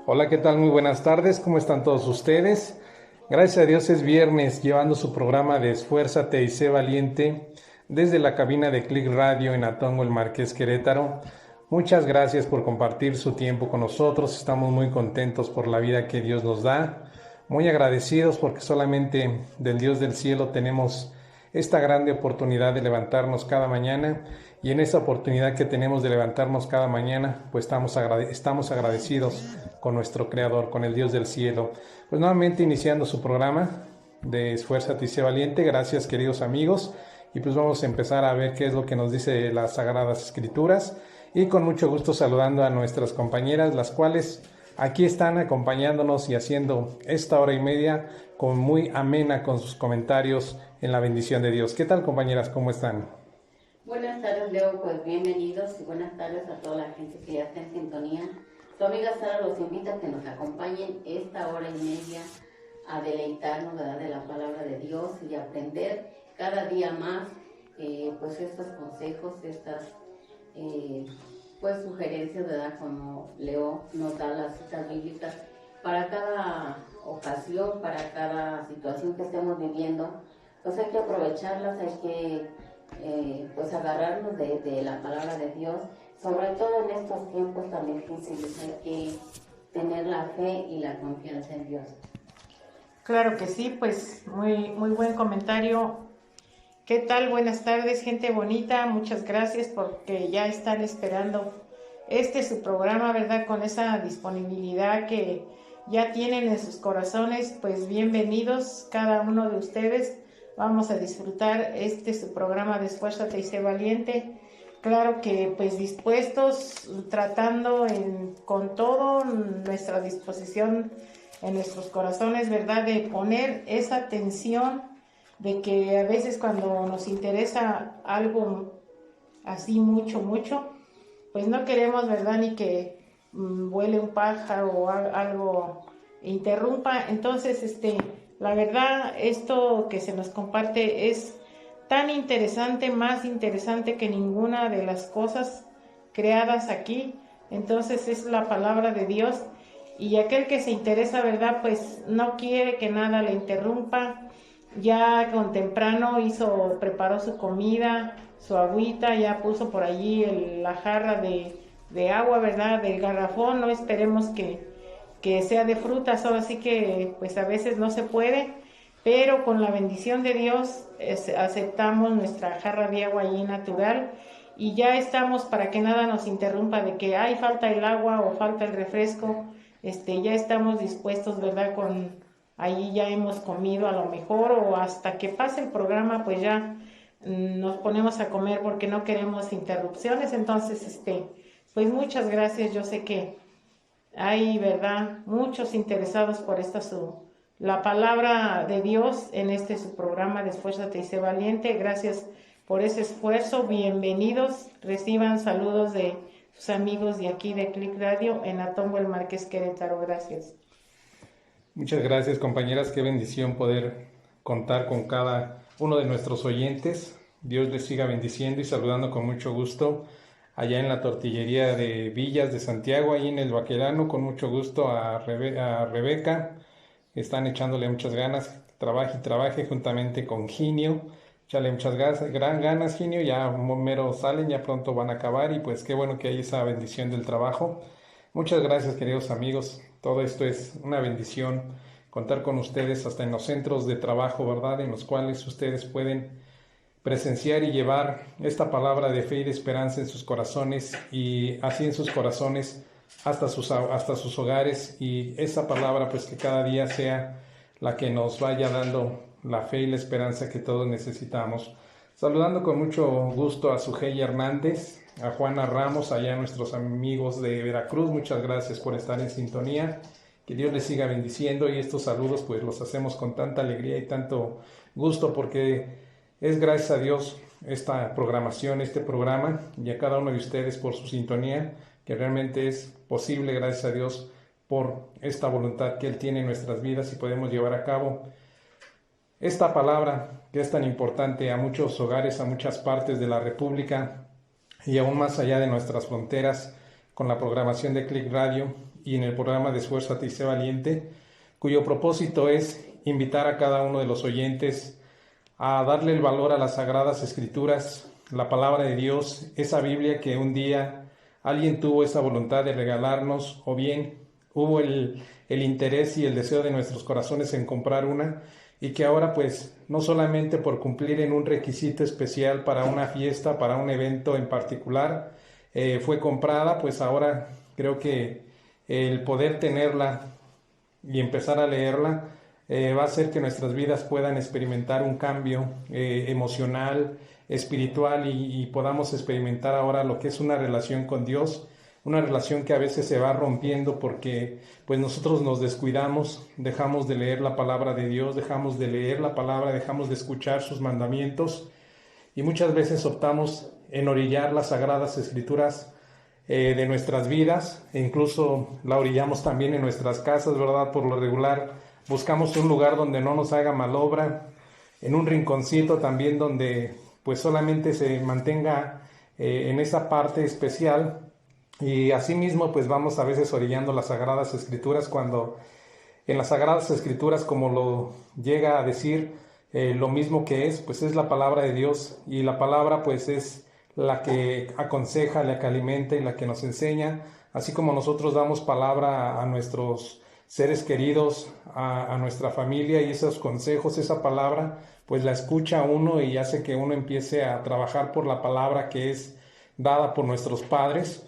Hola, ¿qué tal? Muy buenas tardes, ¿cómo están todos ustedes? Gracias a Dios es viernes, llevando su programa de Esfuérzate y sé valiente desde la cabina de Click Radio en Atongo, el Marqués Querétaro. Muchas gracias por compartir su tiempo con nosotros, estamos muy contentos por la vida que Dios nos da, muy agradecidos porque solamente del Dios del cielo tenemos esta grande oportunidad de levantarnos cada mañana, y en esa oportunidad que tenemos de levantarnos cada mañana, pues estamos agradecidos con nuestro Creador, con el Dios del cielo. Pues nuevamente iniciando su programa de Esfuérzate y sé valiente. Gracias, queridos amigos, y pues vamos a empezar a ver qué es lo que nos dice las Sagradas Escrituras, y con mucho gusto saludando a nuestras compañeras, las cuales aquí están acompañándonos y haciendo esta hora y media con muy amena con sus comentarios en la bendición de Dios. ¿Qué tal, compañeras? ¿Cómo están? Buenas tardes, Leo, pues bienvenidos y buenas tardes a toda la gente que ya está en sintonía. Tu amiga Sara los invita a que nos acompañen esta hora y media a deleitarnos, ¿verdad?, de la palabra de Dios y aprender cada día más pues estos consejos, estas pues sugerencias, ¿verdad?, como Leo nos da las citas bíblicas para cada ocasión, para cada situación que estemos viviendo. Pues hay que aprovecharlas, hay que pues agarrarnos de la palabra de Dios, sobre todo en estos tiempos tan difíciles. Hay que tener la fe y la confianza en Dios. Claro que sí, pues muy buen comentario. ¿Qué tal? Buenas tardes, gente bonita. Muchas gracias porque ya están esperando su programa, ¿verdad? Con esa disponibilidad que ya tienen en sus corazones. Pues bienvenidos cada uno de ustedes. Vamos a disfrutar su programa de Esfuérzate y sé valiente. Claro que pues dispuestos, tratando con todo nuestra disposición en nuestros corazones, ¿verdad? De poner esa atención, de que a veces cuando nos interesa algo así mucho, pues no queremos, ¿verdad? Ni que vuele un pájaro o algo interrumpa. Entonces, la verdad, esto que se nos comparte es tan interesante, más interesante que ninguna de las cosas creadas aquí. Entonces es la palabra de Dios, y aquel que se interesa, ¿verdad?, pues no quiere que nada le interrumpa. Ya con temprano preparó su comida, su agüita, ya puso por allí la jarra de agua, ¿verdad?, del garrafón. No esperemos que sea de frutas, ahora sí que pues a veces no se puede, pero con la bendición de Dios aceptamos nuestra jarra de agua allí natural, y ya estamos para que nada nos interrumpa de que hay falta el agua o falta el refresco. Ya estamos dispuestos, ¿verdad? Allí ya hemos comido a lo mejor, o hasta que pase el programa pues ya nos ponemos a comer porque no queremos interrupciones. Entonces, pues muchas gracias. Yo sé que hay, ¿verdad?, muchos interesados por la palabra de Dios en su programa de Esfuérzate y sé valiente. Gracias por ese esfuerzo. Bienvenidos. Reciban saludos de sus amigos de aquí de Click Radio en Atongo, el Marqués Querétaro. Gracias. Muchas gracias, compañeras. Qué bendición poder contar con cada uno de nuestros oyentes. Dios les siga bendiciendo y saludando con mucho gusto allá en la tortillería de Villas de Santiago, ahí en el Baquedano. Con mucho gusto a Rebeca. Están echándole muchas ganas. Trabaje y trabaje juntamente con Ginio. Échale muchas ganas, Ginio. Ya mero salen, ya pronto van a acabar, y pues qué bueno que hay esa bendición del trabajo. Muchas gracias, queridos amigos. Todo esto es una bendición, contar con ustedes hasta en los centros de trabajo, ¿verdad?, en los cuales ustedes pueden presenciar y llevar esta palabra de fe y de esperanza en sus corazones, y así en sus corazones hasta sus hogares, y esa palabra pues que cada día sea la que nos vaya dando la fe y la esperanza que todos necesitamos. Saludando con mucho gusto a Sujei Hernández, a Juana Ramos, allá nuestros amigos de Veracruz. Muchas gracias por estar en sintonía. Que Dios les siga bendiciendo, y estos saludos pues los hacemos con tanta alegría y tanto gusto, porque es gracias a Dios esta programación, este programa, y a cada uno de ustedes por su sintonía, que realmente es posible gracias a Dios por esta voluntad que Él tiene en nuestras vidas, y podemos llevar a cabo esta palabra que es tan importante a muchos hogares, a muchas partes de la República y aún más allá de nuestras fronteras, con la programación de Click Radio y en el programa de Esfuérzate y Sé Valiente, cuyo propósito es invitar a cada uno de los oyentes a darle el valor a las Sagradas Escrituras, la palabra de Dios, esa Biblia que un día alguien tuvo esa voluntad de regalarnos, o bien hubo el interés y el deseo de nuestros corazones en comprar una, y que ahora pues no solamente por cumplir en un requisito especial para una fiesta, para un evento en particular, fue comprada, pues ahora creo que el poder tenerla y empezar a leerla va a hacer que nuestras vidas puedan experimentar un cambio emocional, espiritual y podamos experimentar ahora lo que es una relación con Dios, una relación que a veces se va rompiendo porque pues nosotros nos descuidamos, dejamos de leer la palabra de Dios, dejamos de leer la palabra, dejamos de escuchar sus mandamientos y muchas veces optamos en orillar las Sagradas Escrituras de nuestras vidas, e incluso la orillamos también en nuestras casas, ¿verdad? Por lo regular buscamos un lugar donde no nos haga mal obra, en un rinconcito también donde pues solamente se mantenga en esa parte especial, y asimismo pues vamos a veces orillando las Sagradas Escrituras cuando en las Sagradas Escrituras, como lo llega a decir, lo mismo que es, pues es la palabra de Dios, y la palabra pues es la que aconseja, la que alimenta y la que nos enseña, así como nosotros damos palabra a nuestros seres queridos, a nuestra familia, y esos consejos, esa palabra, pues la escucha uno y hace que uno empiece a trabajar por la palabra que es dada por nuestros padres.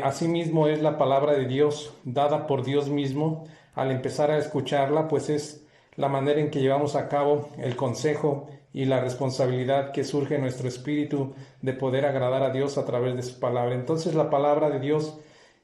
Asimismo es la palabra de Dios dada por Dios mismo. Al empezar a escucharla, pues es la manera en que llevamos a cabo el consejo y la responsabilidad que surge en nuestro espíritu de poder agradar a Dios a través de su palabra. Entonces la palabra de Dios,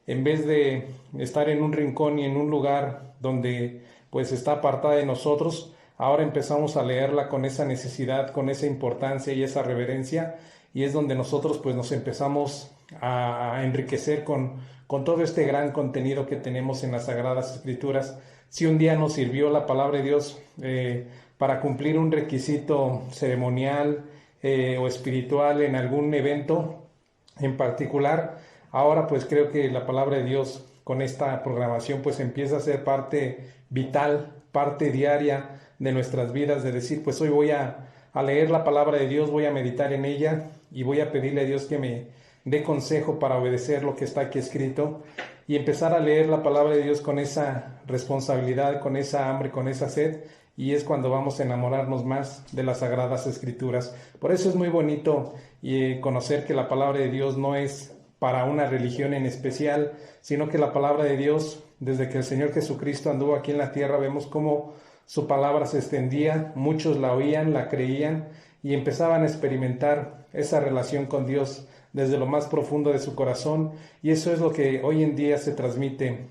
en vez de estar en un rincón y en un lugar donde pues está apartada de nosotros, ahora empezamos a leerla con esa necesidad, con esa importancia y esa reverencia, y es donde nosotros pues nos empezamos a enriquecer con todo este gran contenido que tenemos en las Sagradas Escrituras. Si un día nos sirvió la palabra de Dios para cumplir un requisito ceremonial o espiritual en algún evento en particular, ahora pues creo que la palabra de Dios con esta programación pues empieza a ser parte vital, parte diaria de nuestras vidas, de decir pues hoy voy a leer la palabra de Dios, voy a meditar en ella y voy a pedirle a Dios que me dé consejo para obedecer lo que está aquí escrito, y empezar a leer la palabra de Dios con esa responsabilidad, con esa hambre, con esa sed, y es cuando vamos a enamorarnos más de las Sagradas Escrituras. Por eso es muy bonito conocer que la palabra de Dios no es para una religión en especial, sino que la palabra de Dios, desde que el Señor Jesucristo anduvo aquí en la tierra, vemos cómo su palabra se extendía, muchos la oían, la creían y empezaban a experimentar esa relación con Dios desde lo más profundo de su corazón, y eso es lo que hoy en día se transmite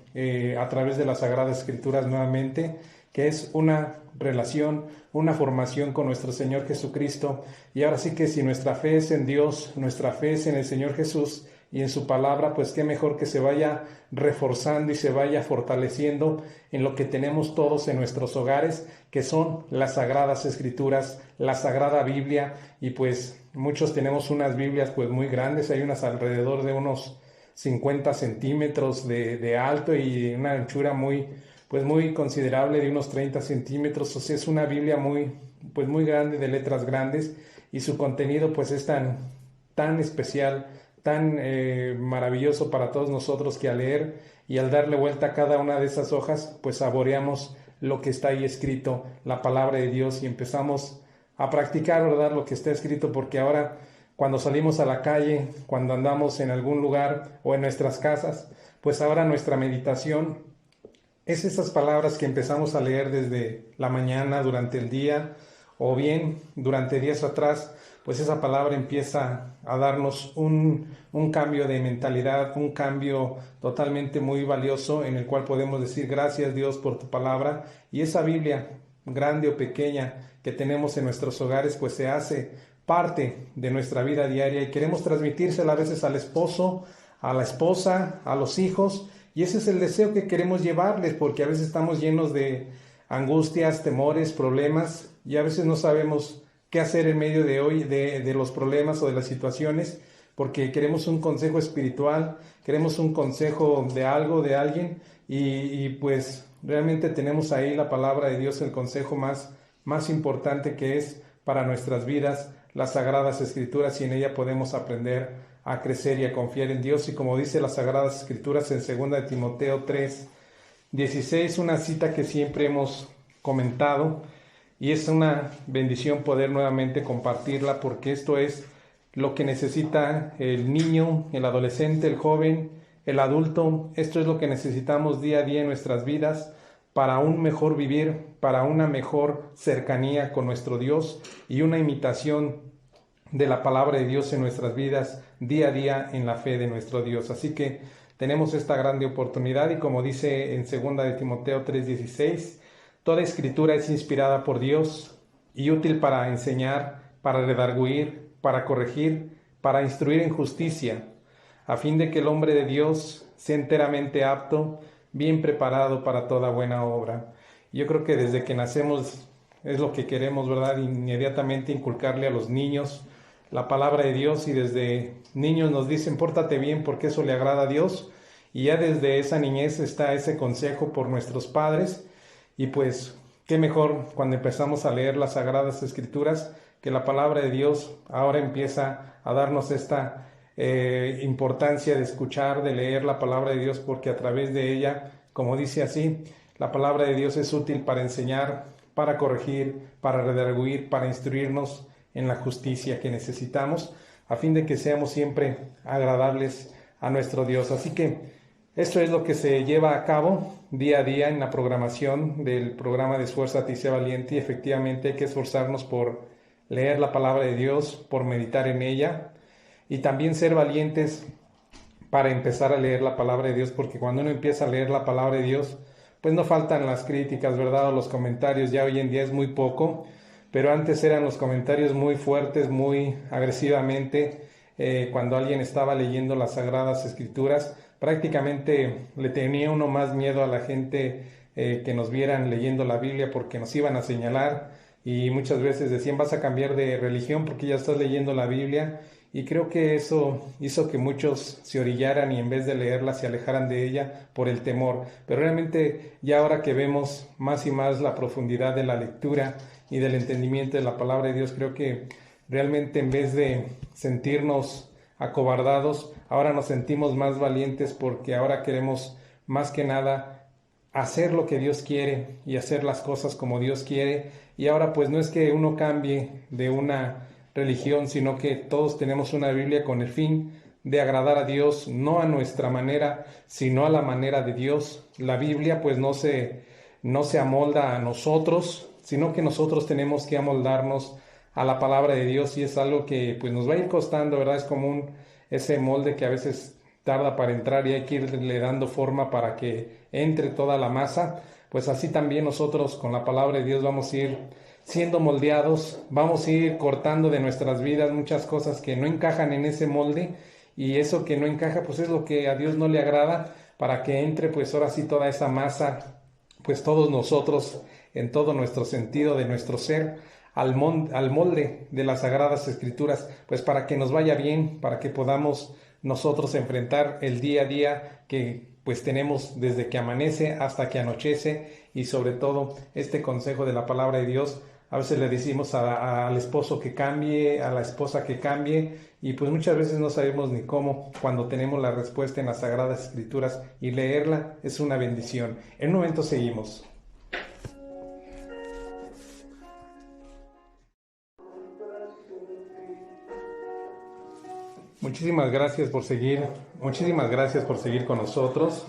a través de las Sagradas Escrituras nuevamente, que es una relación, una formación con nuestro Señor Jesucristo. Y ahora sí que si nuestra fe es en Dios, nuestra fe es en el Señor Jesús y en su palabra, pues qué mejor que se vaya reforzando y se vaya fortaleciendo en lo que tenemos todos en nuestros hogares, que son las Sagradas Escrituras, la Sagrada Biblia. Y pues muchos tenemos unas Biblias pues muy grandes, hay unas alrededor de unos 50 centímetros de alto y una anchura muy considerable de unos 30 centímetros. O sea, es una Biblia muy grande, de letras grandes, y su contenido pues es tan especial, tan maravilloso para todos nosotros, que al leer y al darle vuelta a cada una de esas hojas, pues saboreamos lo que está ahí escrito, la palabra de Dios, y empezamos a practicar, ¿verdad?, lo que está escrito, porque ahora cuando salimos a la calle, cuando andamos en algún lugar o en nuestras casas, pues ahora nuestra meditación es esas palabras que empezamos a leer desde la mañana, durante el día, o bien durante días atrás, pues esa palabra empieza a darnos un cambio de mentalidad, un cambio totalmente muy valioso, en el cual podemos decir gracias Dios por tu palabra. Y esa Biblia, grande o pequeña, que tenemos en nuestros hogares, pues se hace parte de nuestra vida diaria, y queremos transmitírsela a veces al esposo, a la esposa, a los hijos, y ese es el deseo que queremos llevarles, porque a veces estamos llenos de angustias, temores, problemas, y a veces no sabemos qué hacer en medio de hoy, de los problemas o de las situaciones, porque queremos un consejo espiritual, queremos un consejo de algo, de alguien, y pues realmente tenemos ahí la palabra de Dios, el consejo más importante que es para nuestras vidas, las Sagradas Escrituras, y en ella podemos aprender a crecer y a confiar en Dios. Y como dice las Sagradas Escrituras en 2 de Timoteo 3:16, una cita que siempre hemos comentado, y es una bendición poder nuevamente compartirla, porque esto es lo que necesita el niño, el adolescente, el joven, el adulto. Esto es lo que necesitamos día a día en nuestras vidas para un mejor vivir, para una mejor cercanía con nuestro Dios y una imitación de la palabra de Dios en nuestras vidas día a día en la fe de nuestro Dios. Así que tenemos esta grande oportunidad, y como dice en 2 de Timoteo 3:16, toda escritura es inspirada por Dios y útil para enseñar, para redarguir, para corregir, para instruir en justicia, a fin de que el hombre de Dios sea enteramente apto, bien preparado para toda buena obra. Yo creo que desde que nacemos es lo que queremos, ¿verdad? Inmediatamente inculcarle a los niños la palabra de Dios, y desde niños nos dicen pórtate bien porque eso le agrada a Dios, y ya desde esa niñez está ese consejo por nuestros padres. Y pues qué mejor cuando empezamos a leer las Sagradas Escrituras, que la palabra de Dios ahora empieza a darnos esta importancia de escuchar, de leer la palabra de Dios, porque a través de ella, como dice así, la palabra de Dios es útil para enseñar, para corregir, para redarguir, para instruirnos en la justicia que necesitamos, a fin de que seamos siempre agradables a nuestro Dios. Así que esto es lo que se lleva a cabo día a día en la programación del programa de Esfuérzate y Sé Valiente, y efectivamente hay que esforzarnos por leer la palabra de Dios, por meditar en ella, y también ser valientes para empezar a leer la palabra de Dios, porque cuando uno empieza a leer la palabra de Dios, pues no faltan las críticas, ¿verdad? O los comentarios. Ya hoy en día es muy poco, pero antes eran los comentarios muy fuertes, muy agresivamente. Cuando alguien estaba leyendo las Sagradas Escrituras, prácticamente le tenía uno más miedo a la gente que nos vieran leyendo la Biblia, porque nos iban a señalar, y muchas veces decían vas a cambiar de religión porque ya estás leyendo la Biblia. Y creo que eso hizo que muchos se orillaran y en vez de leerla se alejaran de ella por el temor. Pero realmente ya ahora que vemos más y más la profundidad de la lectura y del entendimiento de la palabra de Dios, creo que realmente en vez de sentirnos acobardados, ahora nos sentimos más valientes, porque ahora queremos más que nada hacer lo que Dios quiere y hacer las cosas como Dios quiere. Y ahora pues no es que uno cambie de una religión, sino que todos tenemos una Biblia con el fin de agradar a Dios, no a nuestra manera, sino a la manera de Dios. La Biblia pues no se amolda a nosotros, sino que nosotros tenemos que amoldarnos a la palabra de Dios, y es algo que pues nos va a ir costando, ¿verdad? Es como ese molde que a veces tarda para entrar y hay que irle dando forma para que entre toda la masa. Pues así también nosotros con la palabra de Dios vamos a ir siendo moldeados, vamos a ir cortando de nuestras vidas muchas cosas que no encajan en ese molde, y eso que no encaja pues es lo que a Dios no le agrada, para que entre pues ahora sí toda esa masa, pues todos nosotros en todo nuestro sentido de nuestro ser al molde de las Sagradas Escrituras, pues para que nos vaya bien, para que podamos nosotros enfrentar el día a día que pues tenemos desde que amanece hasta que anochece. Y sobre todo este consejo de la palabra de Dios, a veces le decimos al esposo que cambie, a la esposa que cambie, y pues muchas veces no sabemos ni cómo, cuando tenemos la respuesta en las Sagradas Escrituras, y leerla es una bendición. En un momento seguimos. Muchísimas gracias por seguir con nosotros.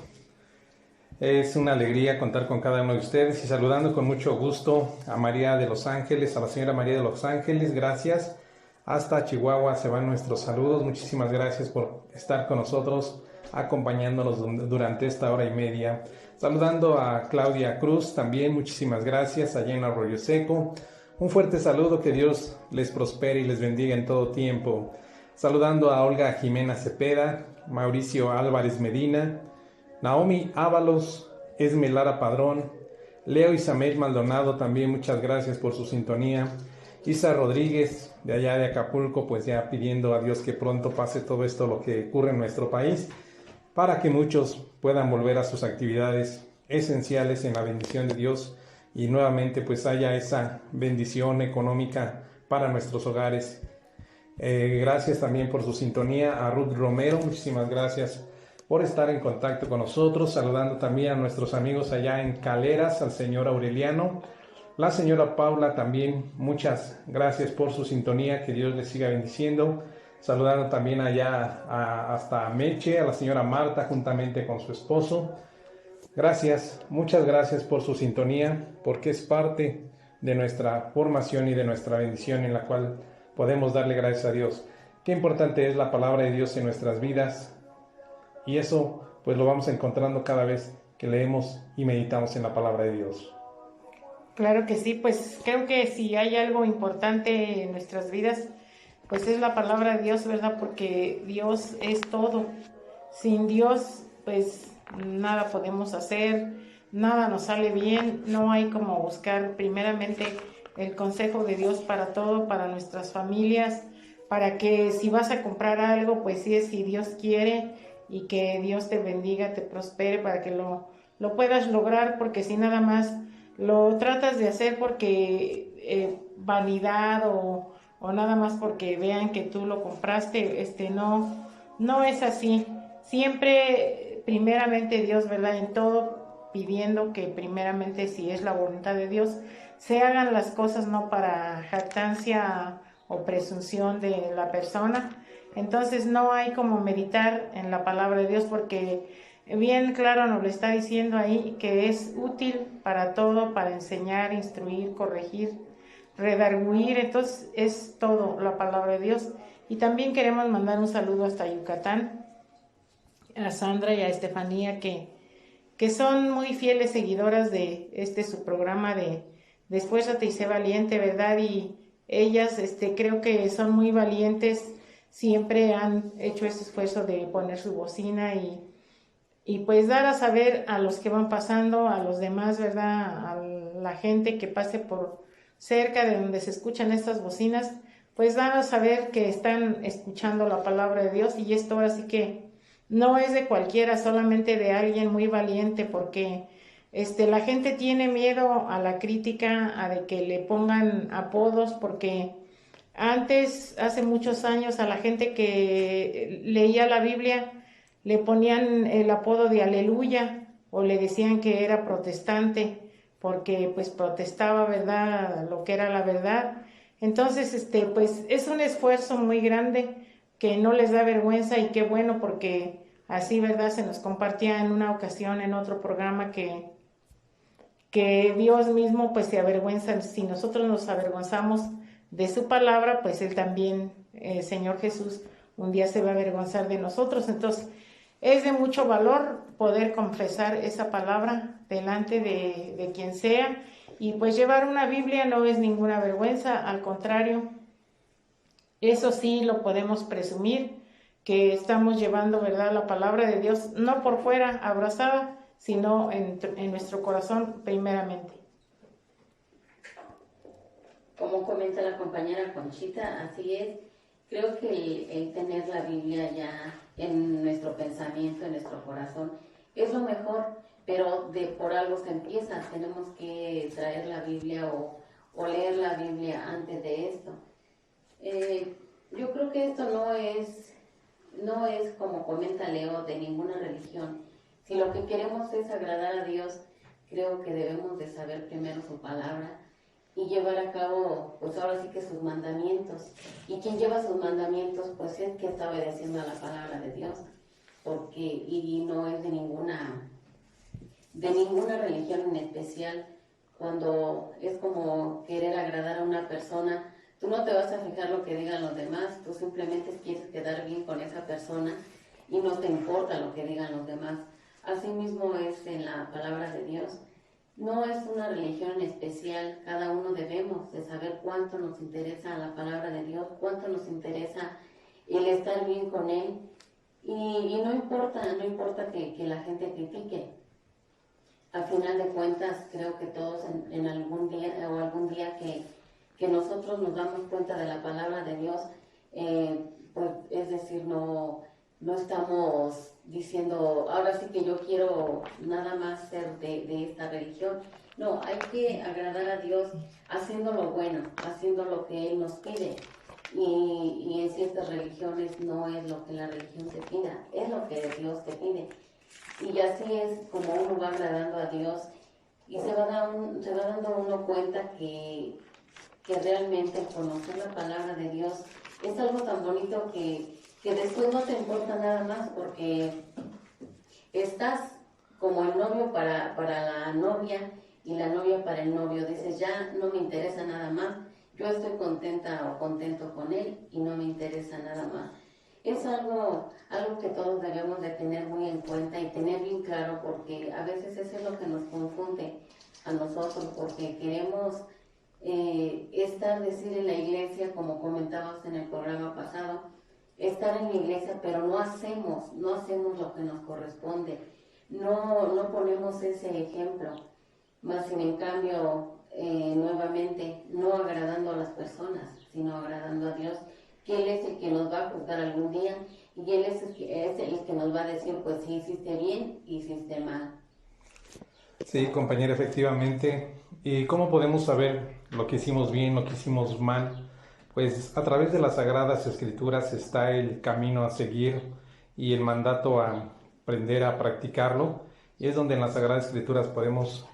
Es una alegría contar con cada uno de ustedes, y saludando con mucho gusto a María de Los Ángeles, a la señora María de Los Ángeles, gracias. Hasta Chihuahua se van nuestros saludos. Muchísimas gracias por estar con nosotros, acompañándonos durante esta hora y media. Saludando a Claudia Cruz también, muchísimas gracias, allá en Arroyo Seco. Un fuerte saludo, que Dios les prospere y les bendiga en todo tiempo. Saludando a Olga Jimena Cepeda, Mauricio Álvarez Medina, Naomi Ábalos, Esme Lara Padrón, Leo Isabel Maldonado también, muchas gracias por su sintonía. Isa Rodríguez, de allá de Acapulco, pues ya pidiendo a Dios que pronto pase todo esto, lo que ocurre en nuestro país, para que muchos puedan volver a sus actividades esenciales en la bendición de Dios y nuevamente pues haya esa bendición económica para nuestros hogares. Gracias también por su sintonía a Ruth Romero, muchísimas gracias por estar en contacto con nosotros, saludando también a nuestros amigos allá en Caleras, al señor Aureliano, la señora Paula también, muchas gracias por su sintonía, que Dios les siga bendiciendo, saludando también allá hasta Meche, a la señora Marta juntamente con su esposo. Gracias, muchas gracias por su sintonía, porque es parte de nuestra formación y de nuestra bendición en la cual podemos darle gracias a Dios. Qué importante es la palabra de Dios en nuestras vidas, y eso pues lo vamos encontrando cada vez que leemos y meditamos en la palabra de Dios. Claro que sí, pues creo que si hay algo importante en nuestras vidas, pues es la palabra de Dios, ¿verdad? Porque Dios es todo. Sin Dios, pues nada podemos hacer, nada nos sale bien, no hay como buscar primeramente el consejo de Dios para todo, para nuestras familias, para que si vas a comprar algo, pues sí es si Dios quiere y que Dios te bendiga, te prospere para que lo puedas lograr, porque si nada más lo tratas de hacer porque vanidad o nada más porque vean que tú lo compraste, no es así. Siempre, primeramente Dios, ¿verdad? En todo pidiendo que primeramente, si es la voluntad de Dios, se hagan las cosas no para jactancia o presunción de la persona. Entonces no hay como meditar en la palabra de Dios porque bien claro nos lo está diciendo ahí que es útil para todo, para enseñar, instruir, corregir, redarguir, entonces es todo la palabra de Dios. Y también queremos mandar un saludo hasta Yucatán, a Sandra y a Estefanía, que son muy fieles seguidoras de su programa de Esfuérzate y sé valiente, ¿verdad? Y ellas creo que son muy valientes, siempre han hecho ese esfuerzo de poner su bocina y pues dar a saber a los que van pasando, a los demás, ¿verdad? A la gente que pase por cerca de donde se escuchan estas bocinas, pues dar a saber que están escuchando la palabra de Dios, y esto ahora sí que no es de cualquiera, solamente de alguien muy valiente, porque la gente tiene miedo a la crítica, a de que le pongan apodos, porque antes, hace muchos años, a la gente que leía la Biblia le ponían el apodo de Aleluya o le decían que era protestante porque pues protestaba, ¿verdad?, lo que era la verdad. Entonces, pues es un esfuerzo muy grande que no les da vergüenza, y qué bueno, porque así, ¿verdad?, se nos compartía en una ocasión en otro programa que Dios mismo pues se avergüenza. Si nosotros nos avergonzamos de su palabra, pues Él también, Señor Jesús, un día se va a avergonzar de nosotros. Entonces, es de mucho valor poder confesar esa palabra delante de quien sea, y pues llevar una Biblia no es ninguna vergüenza, al contrario, eso sí lo podemos presumir, que estamos llevando, ¿verdad?, la palabra de Dios, no por fuera abrazada, sino en nuestro corazón primeramente. Como comenta la compañera Conchita, así es. Creo que el tener la Biblia ya en nuestro pensamiento, en nuestro corazón, es lo mejor, pero por algo se empieza. Tenemos que traer la Biblia o leer la Biblia antes de esto. Yo creo que esto no es como comenta Leo, de ninguna religión. Si lo que queremos es agradar a Dios, creo que debemos de saber primero su palabra y llevar a cabo, pues ahora sí que sus mandamientos. Y quien lleva sus mandamientos, pues es que está obedeciendo a la palabra de Dios, porque y no es de ninguna religión en especial. Cuando es como querer agradar a una persona, tú no te vas a fijar lo que digan los demás, tú simplemente quieres quedar bien con esa persona y no te importa lo que digan los demás. Así mismo es en la palabra de Dios. No es una religión en especial, cada uno debemos de saber cuánto nos interesa la palabra de Dios, cuánto nos interesa el estar bien con Él, y no importa que la gente critique. Al final de cuentas, creo que todos en algún día que nosotros nos damos cuenta de la palabra de Dios, pues es decir, no estamos diciendo, ahora sí que yo quiero nada más ser de esta religión. No, hay que agradar a Dios haciendo lo bueno, haciendo lo que Él nos pide. Y en ciertas religiones no es lo que la religión te pida, es lo que Dios te pide. Y así es como uno va agradando a Dios y se va dando uno cuenta que realmente conocer la palabra de Dios es algo tan bonito que después no te importa nada más, porque estás como el novio para la novia y la novia para el novio. Dices, ya no me interesa nada más, yo estoy contenta o contento con él y no me interesa nada más. Es algo que todos debemos de tener muy en cuenta y tener bien claro, porque a veces eso es lo que nos confunde a nosotros, porque queremos decir en la iglesia, como comentábamos en el programa pasado, estar en la iglesia, pero no hacemos lo que nos corresponde, no ponemos ese ejemplo, más sin en cambio, nuevamente, no agradando a las personas, sino agradando a Dios, que Él es el que nos va a juzgar algún día, y Él es el que nos va a decir, pues si hiciste bien, hiciste mal. Sí, compañera, efectivamente. ¿Y cómo podemos saber lo que hicimos bien, lo que hicimos mal? Pues a través de las Sagradas Escrituras está el camino a seguir y el mandato a aprender a practicarlo. Y es donde en las Sagradas Escrituras podemos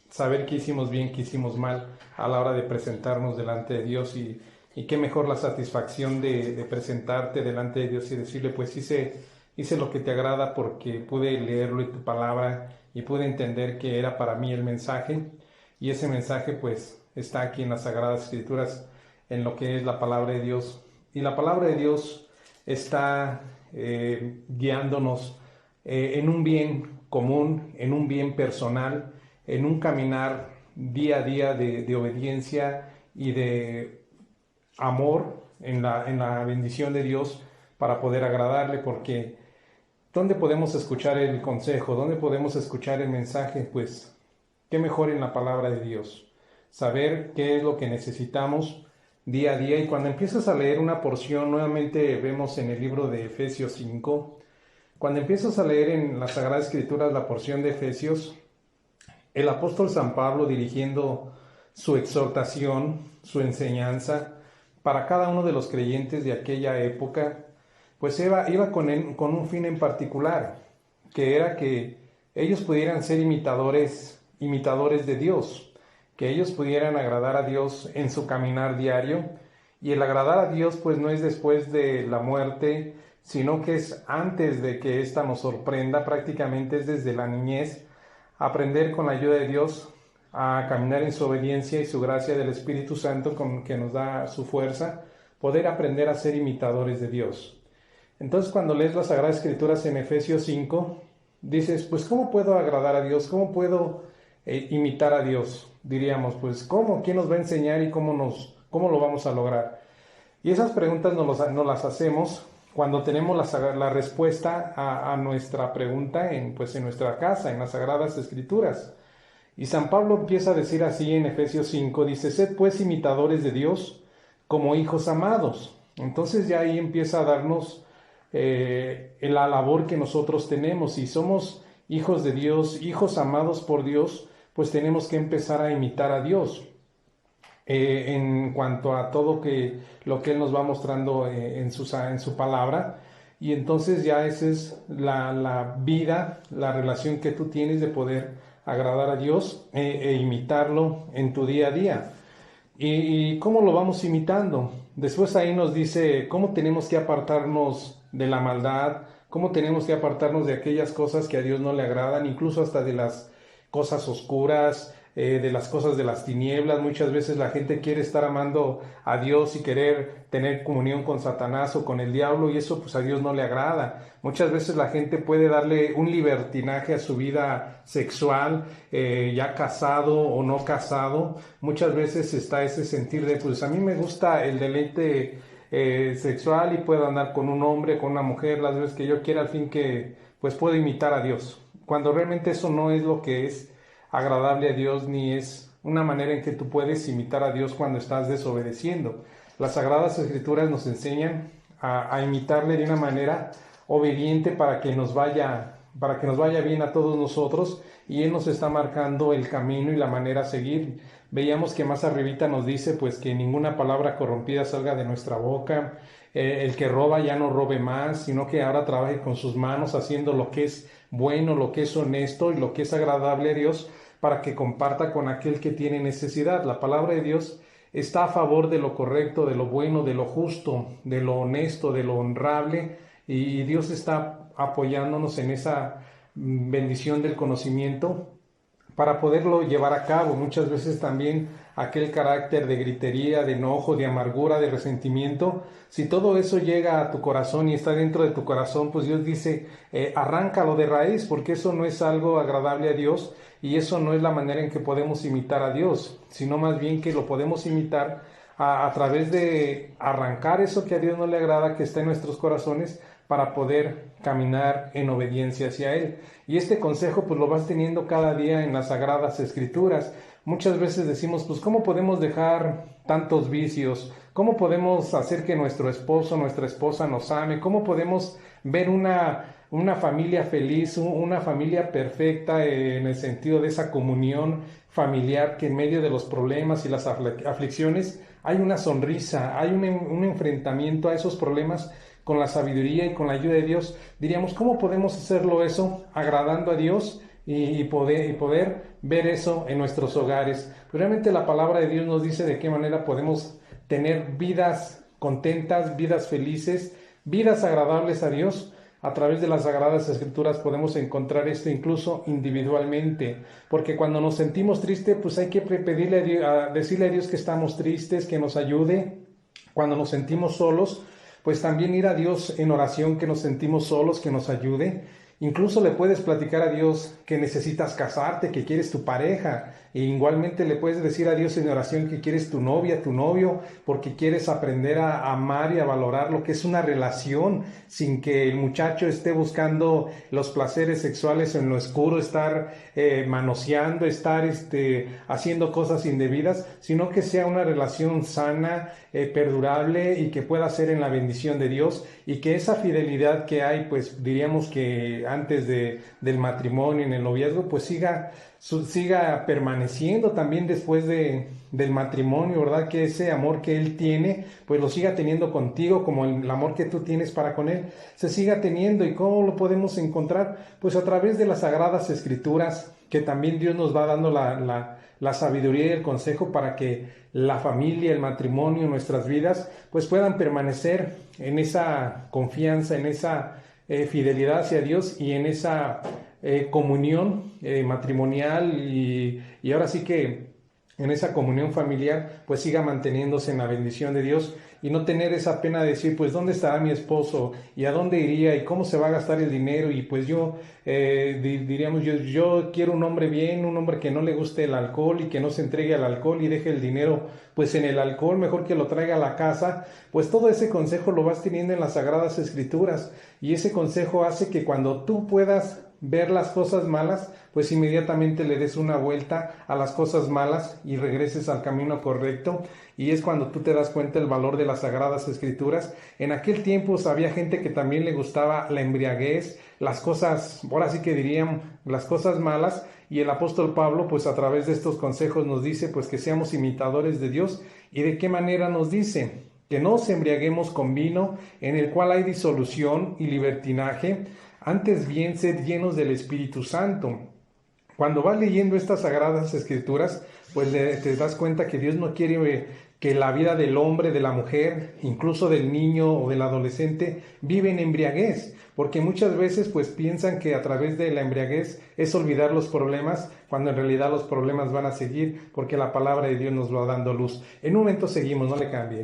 saber qué hicimos bien, qué hicimos mal a la hora de presentarnos delante de Dios. Y qué mejor la satisfacción de presentarte delante de Dios y decirle, pues hice lo que te agrada porque pude leerlo en tu palabra y pude entender que era para mí el mensaje. Y ese mensaje pues está aquí en las Sagradas Escrituras, en lo que es la palabra de Dios. Y la palabra de Dios está guiándonos en un bien común, en un bien personal, en un caminar día a día de obediencia y de amor en la bendición de Dios para poder agradarle, porque ¿dónde podemos escuchar el consejo? ¿Dónde podemos escuchar el mensaje? Pues qué mejor en la palabra de Dios, saber qué es lo que necesitamos día a día. Y cuando empiezas a leer una porción, nuevamente vemos en el libro de Efesios 5, cuando empiezas a leer en las Sagradas Escrituras la porción de Efesios, el apóstol San Pablo, dirigiendo su exhortación, su enseñanza para cada uno de los creyentes de aquella época, pues iba con un fin en particular, que era que ellos pudieran ser imitadores de Dios, que ellos pudieran agradar a Dios en su caminar diario. Y el agradar a Dios pues no es después de la muerte, sino que es antes de que ésta nos sorprenda, prácticamente es desde la niñez, aprender con la ayuda de Dios a caminar en su obediencia y su gracia del Espíritu Santo que nos da su fuerza, poder aprender a ser imitadores de Dios. Entonces cuando lees las Sagradas Escrituras en Efesios 5, dices, pues ¿cómo puedo agradar a Dios? ¿Cómo puedo imitar a Dios? Diríamos, pues ¿cómo? ¿Quién nos va a enseñar y cómo lo vamos a lograr? Y esas preguntas nos las hacemos cuando tenemos la respuesta a nuestra pregunta en nuestra casa, en las Sagradas Escrituras. Y San Pablo empieza a decir así en Efesios 5, dice, sed pues imitadores de Dios como hijos amados. Entonces ya ahí empieza a darnos la labor que nosotros tenemos. Si somos hijos de Dios, hijos amados por Dios, pues tenemos que empezar a imitar a Dios en cuanto a todo lo que Él nos va mostrando en su palabra. Y entonces ya esa es la vida, la relación que tú tienes de poder agradar a Dios e imitarlo en tu día a día. ¿Y cómo lo vamos imitando? Después ahí nos dice cómo tenemos que apartarnos de la maldad, cómo tenemos que apartarnos de aquellas cosas que a Dios no le agradan, incluso hasta de las cosas oscuras, de las cosas de las tinieblas. Muchas veces la gente quiere estar amando a Dios y querer tener comunión con Satanás o con el diablo, y eso pues a Dios no le agrada. Muchas veces la gente puede darle un libertinaje a su vida sexual, ya casado o no casado. Muchas veces está ese sentir de, pues a mí me gusta el deleite sexual y puedo andar con un hombre, con una mujer, las veces que yo quiera, al fin que pues puedo imitar a Dios, cuando realmente eso no es lo que es agradable a Dios, ni es una manera en que tú puedes imitar a Dios cuando estás desobedeciendo. Las Sagradas Escrituras nos enseñan a imitarle de una manera obediente para que nos vaya bien a todos nosotros, y Él nos está marcando el camino y la manera a seguir. Veíamos que más arribita nos dice pues que ninguna palabra corrompida salga de nuestra boca, el que roba ya no robe más, sino que ahora trabaje con sus manos haciendo lo que es bueno, lo que es honesto y lo que es agradable a Dios, para que comparta con aquel que tiene necesidad. La palabra de Dios está a favor de lo correcto, de lo bueno, de lo justo, de lo honesto, de lo honrable, y Dios está apoyándonos en esa bendición del conocimiento para poderlo llevar a cabo. Muchas veces también aquel carácter de gritería, de enojo, de amargura, de resentimiento, si todo eso llega a tu corazón y está dentro de tu corazón, pues Dios dice, arráncalo de raíz, porque eso no es algo agradable a Dios, y eso no es la manera en que podemos imitar a Dios, sino más bien que lo podemos imitar a través de arrancar eso que a Dios no le agrada, que está en nuestros corazones, para poder caminar en obediencia hacia Él. Y este consejo pues lo vas teniendo cada día en las Sagradas Escrituras. Muchas veces decimos, pues ¿cómo podemos dejar tantos vicios? ¿Cómo podemos hacer que nuestro esposo, nuestra esposa nos ame? ¿Cómo podemos ver una familia feliz, una familia perfecta, en el sentido de esa comunión familiar, que en medio de los problemas y las aflicciones hay una sonrisa, hay un enfrentamiento a esos problemas con la sabiduría y con la ayuda de Dios? Diríamos, ¿cómo podemos hacerlo eso agradando a Dios y poder ver eso en nuestros hogares? Pues realmente la palabra de Dios nos dice de qué manera podemos tener vidas contentas, vidas felices, vidas agradables a Dios. A través de las Sagradas Escrituras podemos encontrar esto incluso individualmente, porque cuando nos sentimos tristes, pues hay que pedirle a Dios, decirle a Dios que estamos tristes, que nos ayude. Cuando nos sentimos solos, pues también ir a Dios en oración, que nos sentimos solos, que nos ayude. Incluso le puedes platicar a Dios que necesitas casarte, que quieres tu pareja, e igualmente le puedes decir a Dios en oración que quieres tu novia, tu novio, porque quieres aprender a amar y a valorar lo que es una relación, sin que el muchacho esté buscando los placeres sexuales en lo oscuro, estar manoseando, estar haciendo cosas indebidas, sino que sea una relación sana, perdurable, y que pueda ser en la bendición de Dios, y que esa fidelidad que hay, pues diríamos que antes del matrimonio, en el noviazgo, pues siga permaneciendo también después del matrimonio, ¿verdad? Que ese amor que Él tiene, pues lo siga teniendo contigo, como el amor que tú tienes para con Él, se siga teniendo. ¿Y cómo lo podemos encontrar? Pues a través de las Sagradas Escrituras, que también Dios nos va dando la sabiduría y el consejo para que la familia, el matrimonio, nuestras vidas, pues puedan permanecer en esa confianza, en esa fidelidad hacia Dios, y en esa comunión matrimonial, y ahora sí que en esa comunión familiar, pues siga manteniéndose en la bendición de Dios, y no tener esa pena de decir, pues ¿dónde estará mi esposo? ¿Y a dónde iría? ¿Y cómo se va a gastar el dinero? Y pues diríamos, yo quiero un hombre bien, un hombre que no le guste el alcohol y que no se entregue al alcohol y deje el dinero pues en el alcohol, mejor que lo traiga a la casa. Pues todo ese consejo lo vas teniendo en las Sagradas Escrituras, y ese consejo hace que cuando tú puedas ver las cosas malas, pues inmediatamente le des una vuelta a las cosas malas y regreses al camino correcto. Y es cuando tú te das cuenta el valor de las Sagradas Escrituras. En aquel tiempo había gente que también le gustaba la embriaguez, las cosas, ahora sí que dirían, las cosas malas, y el apóstol Pablo, pues a través de estos consejos nos dice pues que seamos imitadores de Dios. ¿Y de qué manera nos dice? Que no nos embriaguemos con vino, en el cual hay disolución y libertinaje, antes bien sed llenos del Espíritu Santo. Cuando vas leyendo estas Sagradas Escrituras, pues te das cuenta que Dios no quiere que la vida del hombre, de la mujer, incluso del niño o del adolescente, vive en embriaguez, porque muchas veces pues piensan que a través de la embriaguez es olvidar los problemas, cuando en realidad los problemas van a seguir, porque la palabra de Dios nos va dando luz. En un momento seguimos, no le cambie.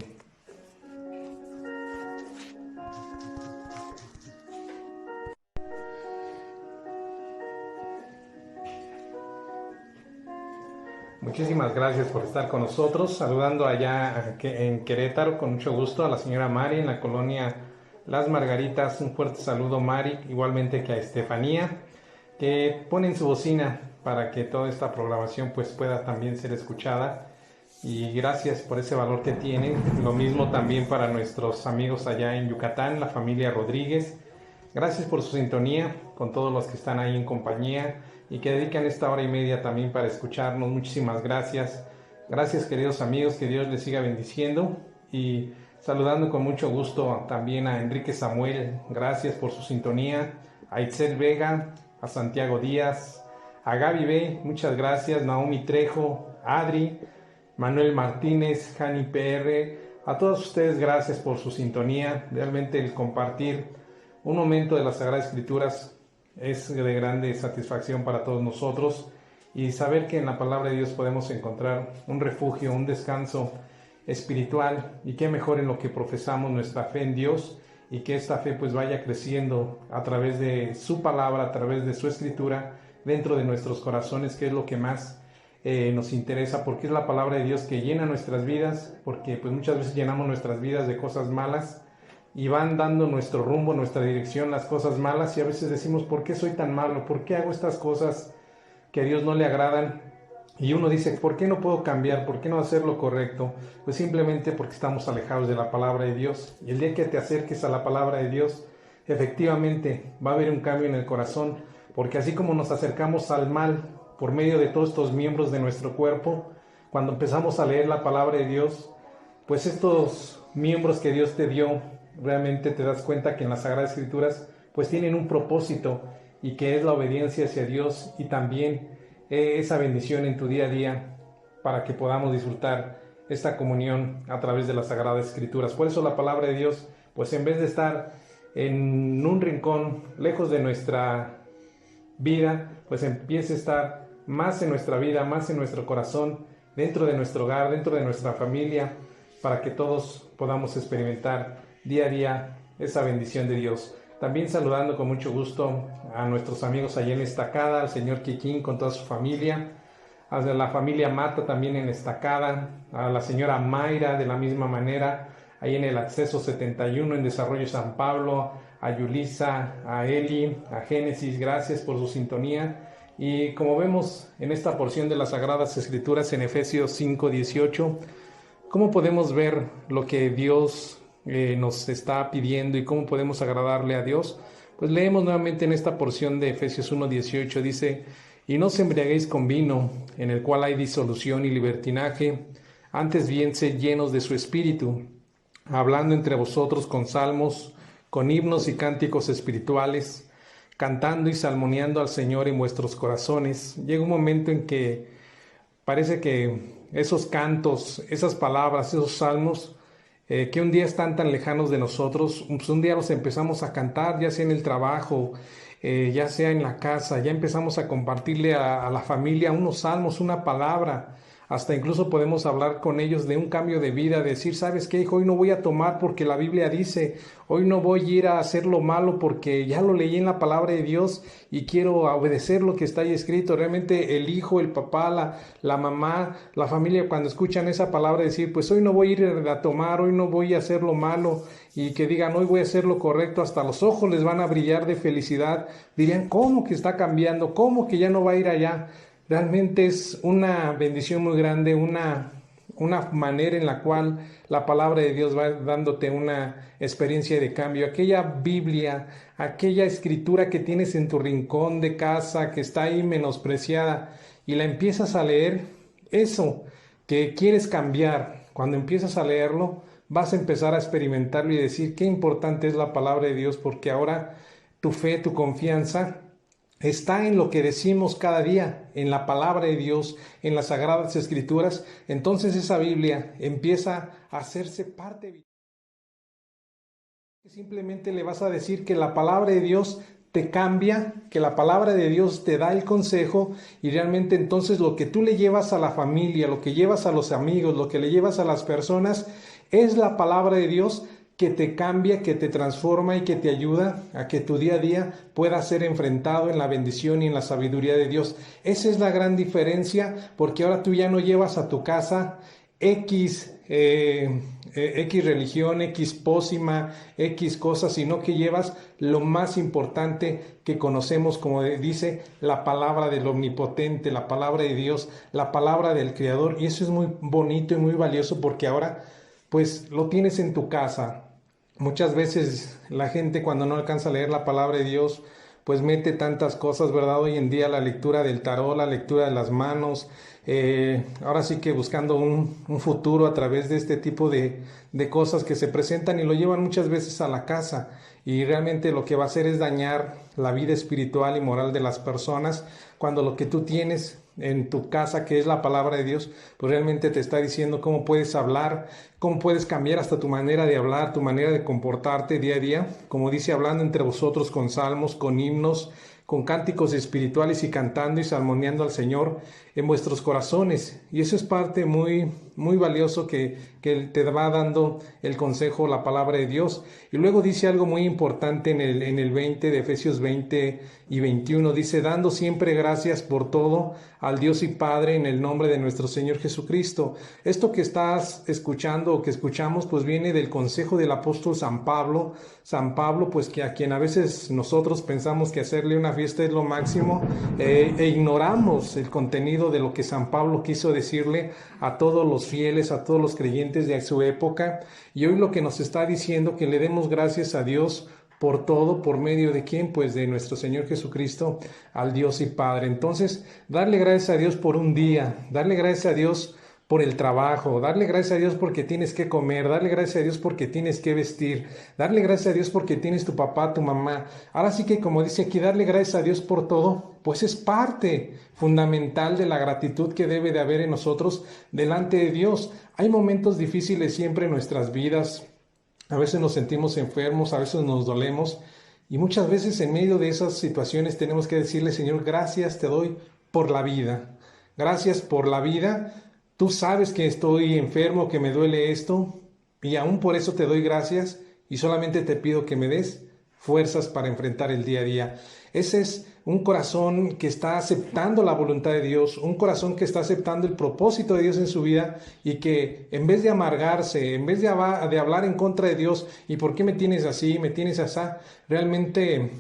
Muchísimas gracias por estar con nosotros, saludando allá en Querétaro, con mucho gusto, a la señora Mari en la colonia Las Margaritas. Un fuerte saludo, Mari, igualmente que a Estefanía, que pone en su bocina para que toda esta programación pues pueda también ser escuchada. Y gracias por ese valor que tienen. Lo mismo también para nuestros amigos allá en Yucatán, la familia Rodríguez. Gracias por su sintonía con todos los que están ahí en compañía y que dedican esta hora y media también para escucharnos. Muchísimas gracias. Gracias, queridos amigos, que Dios les siga bendiciendo. Y saludando con mucho gusto también a Enrique Samuel, gracias por su sintonía, a Itzel Vega, a Santiago Díaz, a Gaby B, muchas gracias, Naomi Trejo, Adri, Manuel Martínez, Jani PR, a todos ustedes gracias por su sintonía. Realmente el compartir un momento de las Sagradas Escrituras es de grande satisfacción para todos nosotros, y saber que en la palabra de Dios podemos encontrar un refugio, un descanso espiritual, y qué mejor en lo que profesamos nuestra fe en Dios, y que esta fe pues vaya creciendo a través de su palabra, a través de su escritura dentro de nuestros corazones, que es lo que más nos interesa, porque es la palabra de Dios que llena nuestras vidas, porque pues muchas veces llenamos nuestras vidas de cosas malas y van dando nuestro rumbo, nuestra dirección las cosas malas, y a veces decimos, ¿por qué soy tan malo? ¿Por qué hago estas cosas que a Dios no le agradan? Y uno dice, ¿por qué no puedo cambiar? ¿Por qué no hacer lo correcto? Pues simplemente porque estamos alejados de la palabra de Dios. Y el día que te acerques a la palabra de Dios, efectivamente va a haber un cambio en el corazón, porque así como nos acercamos al mal por medio de todos estos miembros de nuestro cuerpo, cuando empezamos a leer la palabra de Dios, pues estos miembros que Dios te dio, realmente te das cuenta que en las Sagradas Escrituras pues tienen un propósito, y que es la obediencia hacia Dios, y también esa bendición en tu día a día, para que podamos disfrutar esta comunión a través de las Sagradas Escrituras. Por eso la palabra de Dios, pues en vez de estar en un rincón lejos de nuestra vida, pues empieza a estar más en nuestra vida, más en nuestro corazón, dentro de nuestro hogar, dentro de nuestra familia, para que todos podamos experimentar día a día esa bendición de Dios. También saludando con mucho gusto a nuestros amigos allá en Estacada, al señor Kikín con toda su familia, a la familia Mata también en Estacada, a la señora Mayra de la misma manera, ahí en el Acceso 71 en Desarrollo San Pablo, a Yulisa, a Eli, a Génesis, gracias por su sintonía. Y como vemos en esta porción de las Sagradas Escrituras en Efesios 5:18, ¿cómo podemos ver lo que Dios nos está pidiendo y cómo podemos agradarle a Dios? Pues leemos nuevamente en esta porción de Efesios 1:18, dice: y no os embriaguéis con vino, en el cual hay disolución y libertinaje, antes bien sed llenos de su espíritu, hablando entre vosotros con salmos, con himnos y cánticos espirituales, cantando y salmoniando al Señor en vuestros corazones. Llega un momento en que parece que esos cantos, esas palabras, esos salmos, que un día están tan lejanos de nosotros, pues un día los empezamos a cantar, ya sea en el trabajo, ya sea en la casa, ya empezamos a compartirle a la familia unos salmos, una palabra. Hasta incluso podemos hablar con ellos de un cambio de vida, decir, ¿sabes qué, hijo? Hoy no voy a tomar porque la Biblia dice, hoy no voy a ir a hacer lo malo porque ya lo leí en la palabra de Dios y quiero obedecer lo que está ahí escrito. Realmente el hijo, el papá, la mamá, la familia, cuando escuchan esa palabra decir, pues hoy no voy a ir a tomar, hoy no voy a hacer lo malo, y que digan, hoy voy a hacer lo correcto, hasta los ojos les van a brillar de felicidad. Dirían, ¿cómo que está cambiando? ¿Cómo que ya no va a ir allá? Realmente es una bendición muy grande, una manera en la cual la palabra de Dios va dándote una experiencia de cambio. Aquella Biblia, aquella escritura que tienes en tu rincón de casa, que está ahí menospreciada, y la empiezas a leer, eso que quieres cambiar, cuando empiezas a leerlo, vas a empezar a experimentarlo y decir qué importante es la palabra de Dios, porque ahora tu fe, tu confianza está en lo que decimos cada día, en la palabra de Dios, en las Sagradas Escrituras. Entonces esa Biblia empieza a hacerse parte de... Simplemente le vas a decir que la palabra de Dios te cambia, que la palabra de Dios te da el consejo, y realmente entonces lo que tú le llevas a la familia, lo que llevas a los amigos, lo que le llevas a las personas, es la palabra de Dios que te cambia, que te transforma y que te ayuda a que tu día a día pueda ser enfrentado en la bendición y en la sabiduría de Dios. Esa es la gran diferencia, porque ahora tú ya no llevas a tu casa X X religión, X pócima, X cosas, sino que llevas lo más importante que conocemos, como dice la palabra del Omnipotente, la palabra de Dios, la palabra del Creador, y eso es muy bonito y muy valioso porque ahora pues lo tienes en tu casa. Muchas veces la gente cuando no alcanza a leer la palabra de Dios, pues mete tantas cosas, ¿verdad? Hoy en día la lectura del tarot, la lectura de las manos, ahora sí que buscando un futuro a través de este tipo de cosas que se presentan y lo llevan muchas veces a la casa y realmente lo que va a hacer es dañar la vida espiritual y moral de las personas cuando lo que tú tienes en tu casa, que es la palabra de Dios, pues realmente te está diciendo cómo puedes hablar, cómo puedes cambiar hasta tu manera de hablar, tu manera de comportarte día a día, como dice, hablando entre vosotros con salmos, con himnos, con cánticos espirituales y cantando y salmodiando al Señor en vuestros corazones. Y eso es parte muy, muy valioso que te va dando el consejo, la palabra de Dios. Y luego dice algo muy importante en el 20 de Efesios 20 y 21. Dice, dando siempre gracias por todo al Dios y Padre en el nombre de nuestro Señor Jesucristo. Esto que estás escuchando o que escuchamos, pues viene del consejo del apóstol San Pablo. San Pablo, pues que a quien a veces nosotros pensamos que hacerle una fiesta es lo máximo, e ignoramos el contenido de lo que San Pablo quiso decirle a todos los fieles, a todos los creyentes de su época. Y hoy lo que nos está diciendo, que le demos gracias a Dios por todo, ¿por medio de quién? Pues de nuestro Señor Jesucristo, al Dios y Padre. Entonces, darle gracias a Dios por un día, darle gracias a Dios por el trabajo, darle gracias a Dios porque tienes que comer, darle gracias a Dios porque tienes que vestir, darle gracias a Dios porque tienes tu papá, tu mamá. Ahora sí que, como dice aquí, darle gracias a Dios por todo, pues es parte fundamental de la gratitud que debe de haber en nosotros delante de Dios. Hay momentos difíciles siempre en nuestras vidas, a veces nos sentimos enfermos, a veces nos dolemos, y muchas veces en medio de esas situaciones tenemos que decirle, Señor, gracias te doy por la vida. Gracias por la vida. Tú sabes que estoy enfermo, que me duele esto, y aún por eso te doy gracias, y solamente te pido que me des fuerzas para enfrentar el día a día. Ese es un corazón que está aceptando la voluntad de Dios, un corazón que está aceptando el propósito de Dios en su vida y que en vez de amargarse, en vez de hablar en contra de Dios, ¿y por qué me tienes así, me tienes asá? Realmente,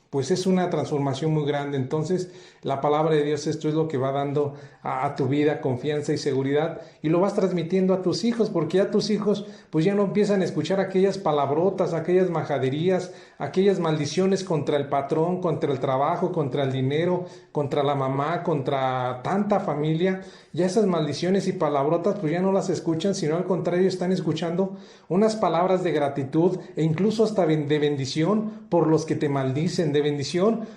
pues es una transformación muy grande. Entonces, la palabra de Dios, esto es lo que va dando a tu vida confianza y seguridad, y lo vas transmitiendo a tus hijos, porque ya tus hijos pues ya no empiezan a escuchar aquellas palabrotas, aquellas majaderías, aquellas maldiciones contra el patrón, contra el trabajo, contra el dinero, contra la mamá, contra tanta familia. Ya esas maldiciones y palabrotas pues ya no las escuchan, sino al contrario están escuchando unas palabras de gratitud e incluso hasta de bendición por los que te maldicen, de bendición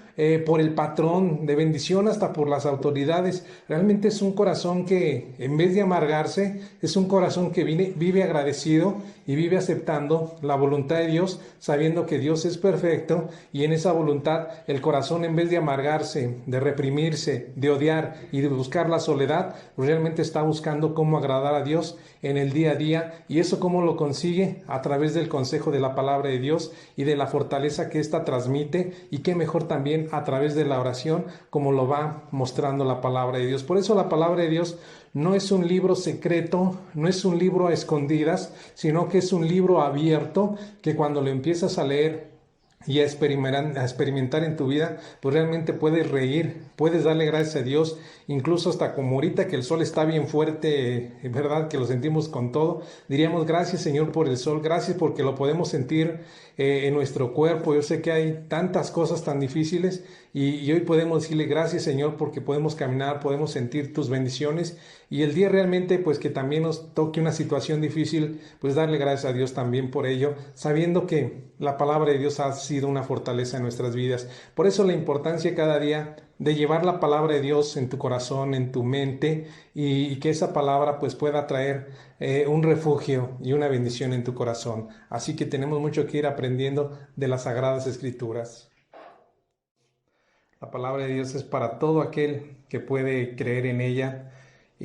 por el patrón, de bendición hasta por las autoridades. Realmente es un corazón que en vez de amargarse, es un corazón que vive agradecido y vive aceptando la voluntad de Dios, sabiendo que Dios es perfecto, y en esa voluntad el corazón, en vez de amargarse, de reprimirse, de odiar y de buscar la soledad, pues realmente está buscando cómo agradar a Dios en el día a día. Y eso cómo lo consigue, a través del consejo de la palabra de Dios y de la fortaleza que ésta transmite, y qué mejor también a través de la oración, como lo va mostrando la palabra de Dios. Por eso la palabra de Dios no es un libro secreto, no es un libro a escondidas, sino que es un libro abierto, que cuando lo empiezas a leer y a experimentar en tu vida, pues realmente puedes reír, puedes darle gracias a Dios, incluso hasta como ahorita que el sol está bien fuerte, ¿verdad? Que lo sentimos con todo, diríamos gracias Señor por el sol, gracias porque lo podemos sentir en nuestro cuerpo. Yo sé que hay tantas cosas tan difíciles y hoy podemos decirle gracias Señor porque podemos caminar, podemos sentir tus bendiciones, y el día realmente pues que también nos toque una situación difícil, pues darle gracias a Dios también por ello, sabiendo que la palabra de Dios ha sido una fortaleza en nuestras vidas. Por eso la importancia cada día de llevar la palabra de Dios en tu corazón, en tu mente, y que esa palabra pues pueda traer un refugio y una bendición en tu corazón. Así que tenemos mucho que ir aprendiendo de las Sagradas Escrituras. La palabra de Dios es para todo aquel que puede creer en ella,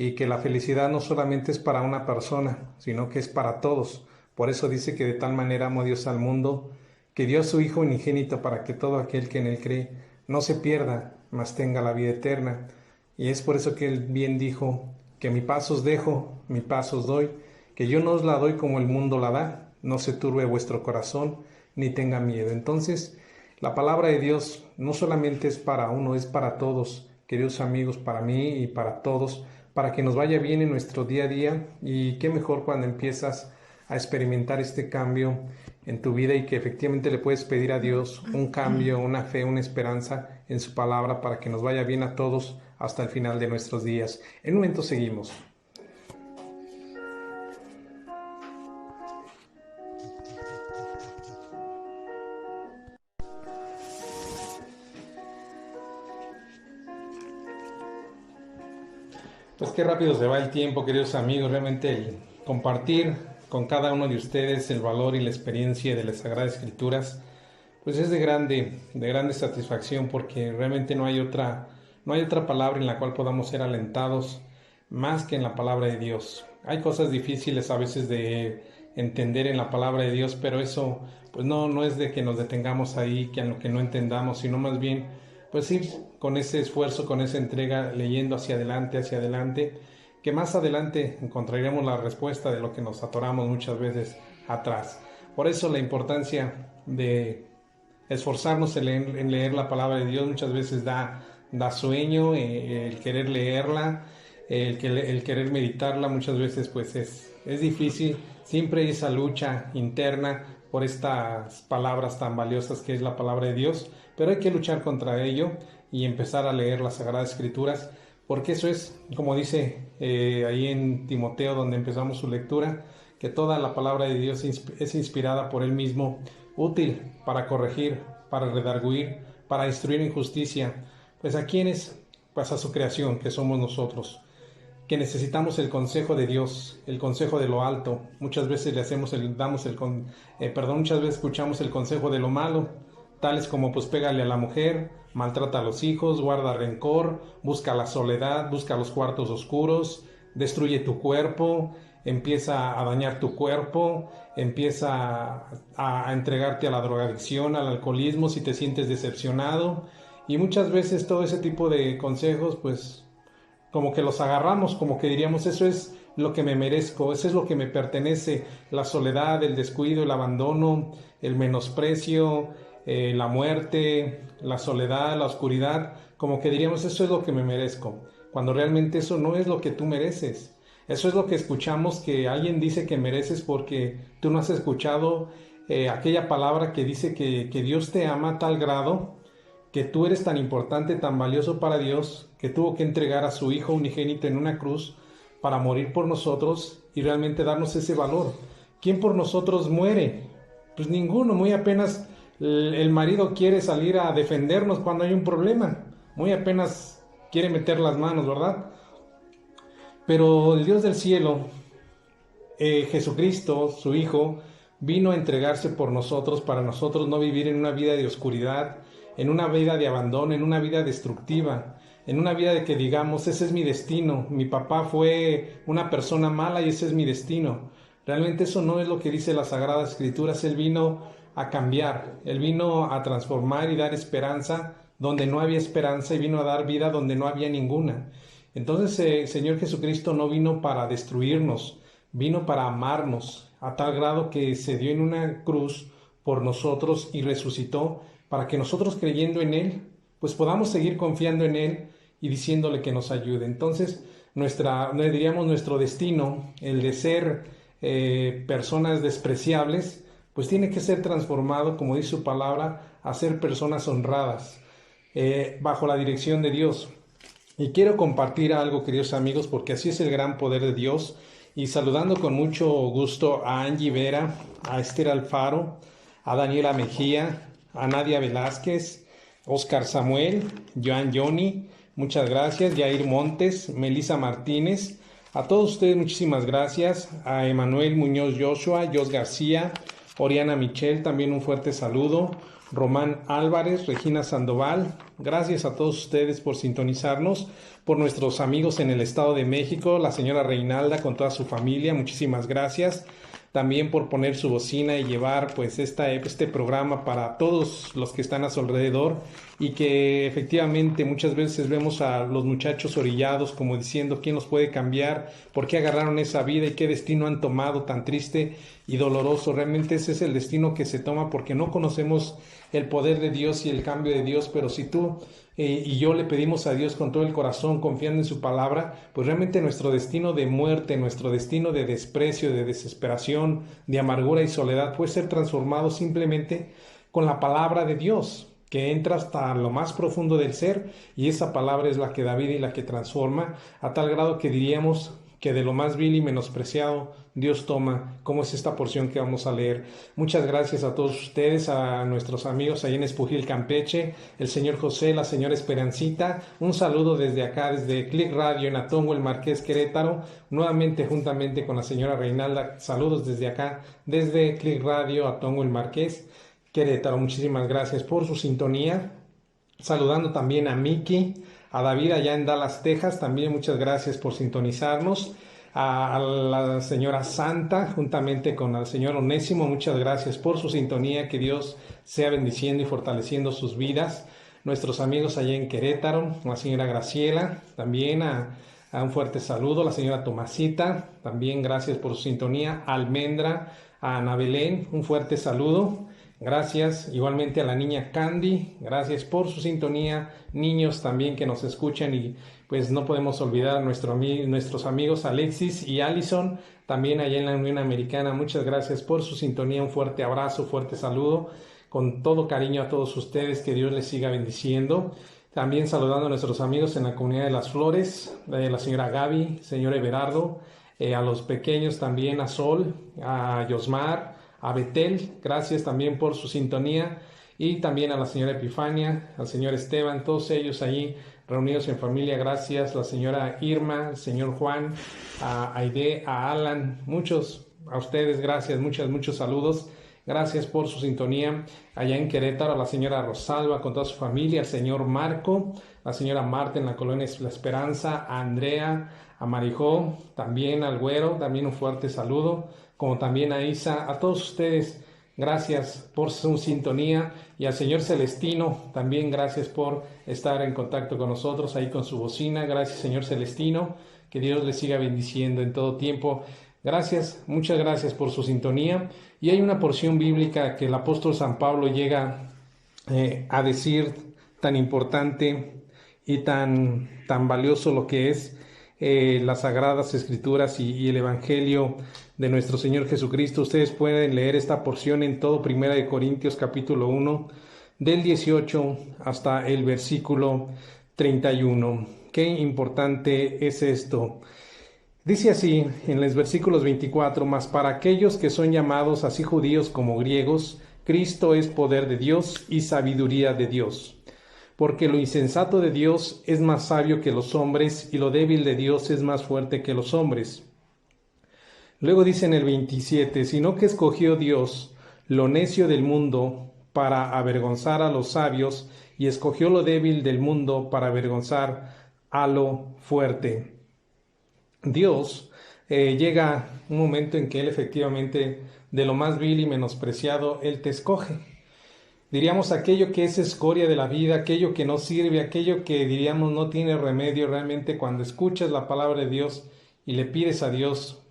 y que la felicidad no solamente es para una persona, sino que es para todos. Por eso dice que de tal manera amó Dios al mundo, que dio a su Hijo unigénito para que todo aquel que en él cree no se pierda, mas tenga la vida eterna. Y es por eso que él bien dijo, que mi paz os dejo, mi paz os doy, que yo no os la doy como el mundo la da, no se turbe vuestro corazón, ni tenga miedo. Entonces, la palabra de Dios no solamente es para uno, es para todos, queridos amigos, para mí y para todos, para que nos vaya bien en nuestro día a día. Y qué mejor cuando empiezas a experimentar este cambio en tu vida y que efectivamente le puedes pedir a Dios un cambio, una fe, una esperanza en su palabra para que nos vaya bien a todos hasta el final de nuestros días. En un momento seguimos. Pues qué rápido se va el tiempo, queridos amigos. Realmente el compartir con cada uno de ustedes el valor y la experiencia de las Sagradas Escrituras, pues es de grande satisfacción, porque realmente no hay otra palabra en la cual podamos ser alentados más que en la palabra de Dios. Hay cosas difíciles a veces de entender en la palabra de Dios, pero eso pues no es de que nos detengamos ahí, que en lo que no entendamos, sino más bien pues ir con ese esfuerzo, con esa entrega, leyendo hacia adelante, que más adelante encontraremos la respuesta de lo que nos atoramos muchas veces atrás. Por eso la importancia de esforzarnos en leer la palabra de Dios. Muchas veces da sueño el querer leerla, el querer meditarla. Muchas veces pues es difícil. Siempre hay esa lucha interna por estas palabras tan valiosas que es la palabra de Dios, pero hay que luchar contra ello y empezar a leer las Sagradas Escrituras, porque eso es, como dice ahí en Timoteo, donde empezamos su lectura, que toda la palabra de Dios es inspirada por Él mismo, útil para corregir, para redarguir, para instruir en justicia. Pues ¿a quiénes? Pues a su creación, que somos nosotros, que necesitamos el consejo de Dios, el consejo de lo alto. Muchas veces muchas veces escuchamos el consejo de lo malo, tales como pues pégale a la mujer, maltrata a los hijos, guarda rencor, busca la soledad, busca los cuartos oscuros, destruye tu cuerpo, empieza a dañar tu cuerpo, empieza a entregarte a la drogadicción, al alcoholismo si te sientes decepcionado. Y muchas veces todo ese tipo de consejos pues como que los agarramos, como que diríamos, eso es lo que me merezco, eso es lo que me pertenece, la soledad, el descuido, el abandono, el menosprecio, la muerte, la soledad, la oscuridad, como que diríamos, eso es lo que me merezco, cuando realmente eso no es lo que tú mereces. Eso es lo que escuchamos que alguien dice que mereces porque tú no has escuchado aquella palabra que dice que Dios te ama a tal grado, que tú eres tan importante, tan valioso para Dios, que tuvo que entregar a su Hijo unigénito en una cruz para morir por nosotros y realmente darnos ese valor. ¿Quién por nosotros muere? Pues ninguno. Muy apenas el marido quiere salir a defendernos cuando hay un problema. Muy apenas quiere meter las manos, ¿verdad? Pero el Dios del cielo, Jesucristo, su Hijo, vino a entregarse por nosotros, para nosotros no vivir en una vida de oscuridad, en una vida de abandono, en una vida destructiva, en una vida de que digamos, ese es mi destino, mi papá fue una persona mala y ese es mi destino. Realmente eso no es lo que dice las Sagradas Escrituras. Él vino a cambiar, Él vino a transformar y dar esperanza donde no había esperanza y vino a dar vida donde no había ninguna. Entonces el Señor Jesucristo no vino para destruirnos, vino para amarnos a tal grado que se dio en una cruz por nosotros y resucitó, para que nosotros creyendo en Él, pues podamos seguir confiando en Él y diciéndole que nos ayude. Entonces, nuestro destino, el de ser personas despreciables, pues tiene que ser transformado, como dice su palabra, a ser personas honradas, bajo la dirección de Dios. Y quiero compartir algo, queridos amigos, porque así es el gran poder de Dios. Y saludando con mucho gusto a Angie Vera, a Esther Alfaro, a Daniela Mejía, a Nadia Velázquez, Oscar Samuel, Joan Johnny, muchas gracias, Jair Montes, Melissa Martínez, a todos ustedes muchísimas gracias, a Emanuel Muñoz Joshua, Jos García, Oriana Michel, también un fuerte saludo, Román Álvarez, Regina Sandoval, gracias a todos ustedes por sintonizarnos, por nuestros amigos en el Estado de México, la señora Reinalda con toda su familia, muchísimas gracias. también por poner su bocina y llevar pues este programa para todos los que están a su alrededor, y que efectivamente muchas veces vemos a los muchachos orillados como diciendo quién los puede cambiar, por qué agarraron esa vida y qué destino han tomado tan triste y doloroso. Realmente ese es el destino que se toma porque no conocemos el poder de Dios y el cambio de Dios. Pero si tú y yo le pedimos a Dios con todo el corazón, confiando en su palabra, pues realmente nuestro destino de muerte, nuestro destino de desprecio, de desesperación, de amargura y soledad puede ser transformado simplemente con la palabra de Dios, que entra hasta lo más profundo del ser, y esa palabra es la que da vida y la que transforma, a tal grado que diríamos que de lo más vil y menospreciado Dios toma, como es esta porción que vamos a leer. Muchas gracias a todos ustedes, a nuestros amigos ahí en Espujil, Campeche, el señor José, la señora Esperancita. Un saludo desde acá, desde Click Radio en Atongo, el Marqués, Querétaro, nuevamente juntamente con la señora Reinalda. Saludos desde acá, desde Click Radio, Atongo, el Marqués, Querétaro. Muchísimas gracias por su sintonía. Saludando también a Miki, a David allá en Dallas, Texas, también muchas gracias por sintonizarnos. A la señora Santa, juntamente con el señor Onésimo, muchas gracias por su sintonía. Que Dios sea bendiciendo y fortaleciendo sus vidas. Nuestros amigos allá en Querétaro, la señora Graciela, también a un fuerte saludo. La señora Tomasita, también gracias por su sintonía. Almendra, a Ana Belén, un fuerte saludo. Gracias igualmente a la niña Candy, gracias por su sintonía. Niños también que nos escuchan, y pues no podemos olvidar a nuestros amigos Alexis y Allison, también allá en la Unión Americana. Muchas gracias por su sintonía, un fuerte abrazo, fuerte saludo, con todo cariño a todos ustedes. Que Dios les siga bendiciendo. También saludando a nuestros amigos en la comunidad de Las Flores, la señora Gaby, señor Everardo, a los pequeños también, a Sol, a Yosmar, a Betel, gracias también por su sintonía, y también a la señora Epifania, al señor Esteban, todos ellos allí reunidos en familia. Gracias, la señora Irma, el señor Juan, a Aide, a Alan, muchos a ustedes, gracias, muchos saludos. Gracias por su sintonía. Allá en Querétaro, a la señora Rosalba con toda su familia, al señor Marco, la señora Marta en la colonia La Esperanza, a Andrea, a Marijó, también al Güero, también un fuerte saludo, como también a Isa, a todos ustedes, gracias por su sintonía, y al señor Celestino, también gracias por estar en contacto con nosotros ahí con su bocina. Gracias, señor Celestino, que Dios le siga bendiciendo en todo tiempo. Gracias, muchas gracias por su sintonía. Y hay una porción bíblica que el apóstol San Pablo llega a decir, tan importante y tan valioso lo que es las Sagradas Escrituras y el Evangelio de nuestro Señor Jesucristo. Ustedes pueden leer esta porción en todo 1 Corintios capítulo 1, del 18 hasta el versículo 31. Qué importante es esto. Dice así en los versículos 24: mas para aquellos que son llamados, así judíos como griegos, Cristo es poder de Dios y sabiduría de Dios. Porque lo insensato de Dios es más sabio que los hombres, y lo débil de Dios es más fuerte que los hombres. Luego dice en el 27: sino que escogió Dios lo necio del mundo para avergonzar a los sabios, y escogió lo débil del mundo para avergonzar a lo fuerte. Dios llega un momento en que Él efectivamente, de lo más vil y menospreciado, Él te escoge. Diríamos aquello que es escoria de la vida, aquello que no sirve, aquello que diríamos no tiene remedio. Realmente cuando escuchas la palabra de Dios y le pides a Dios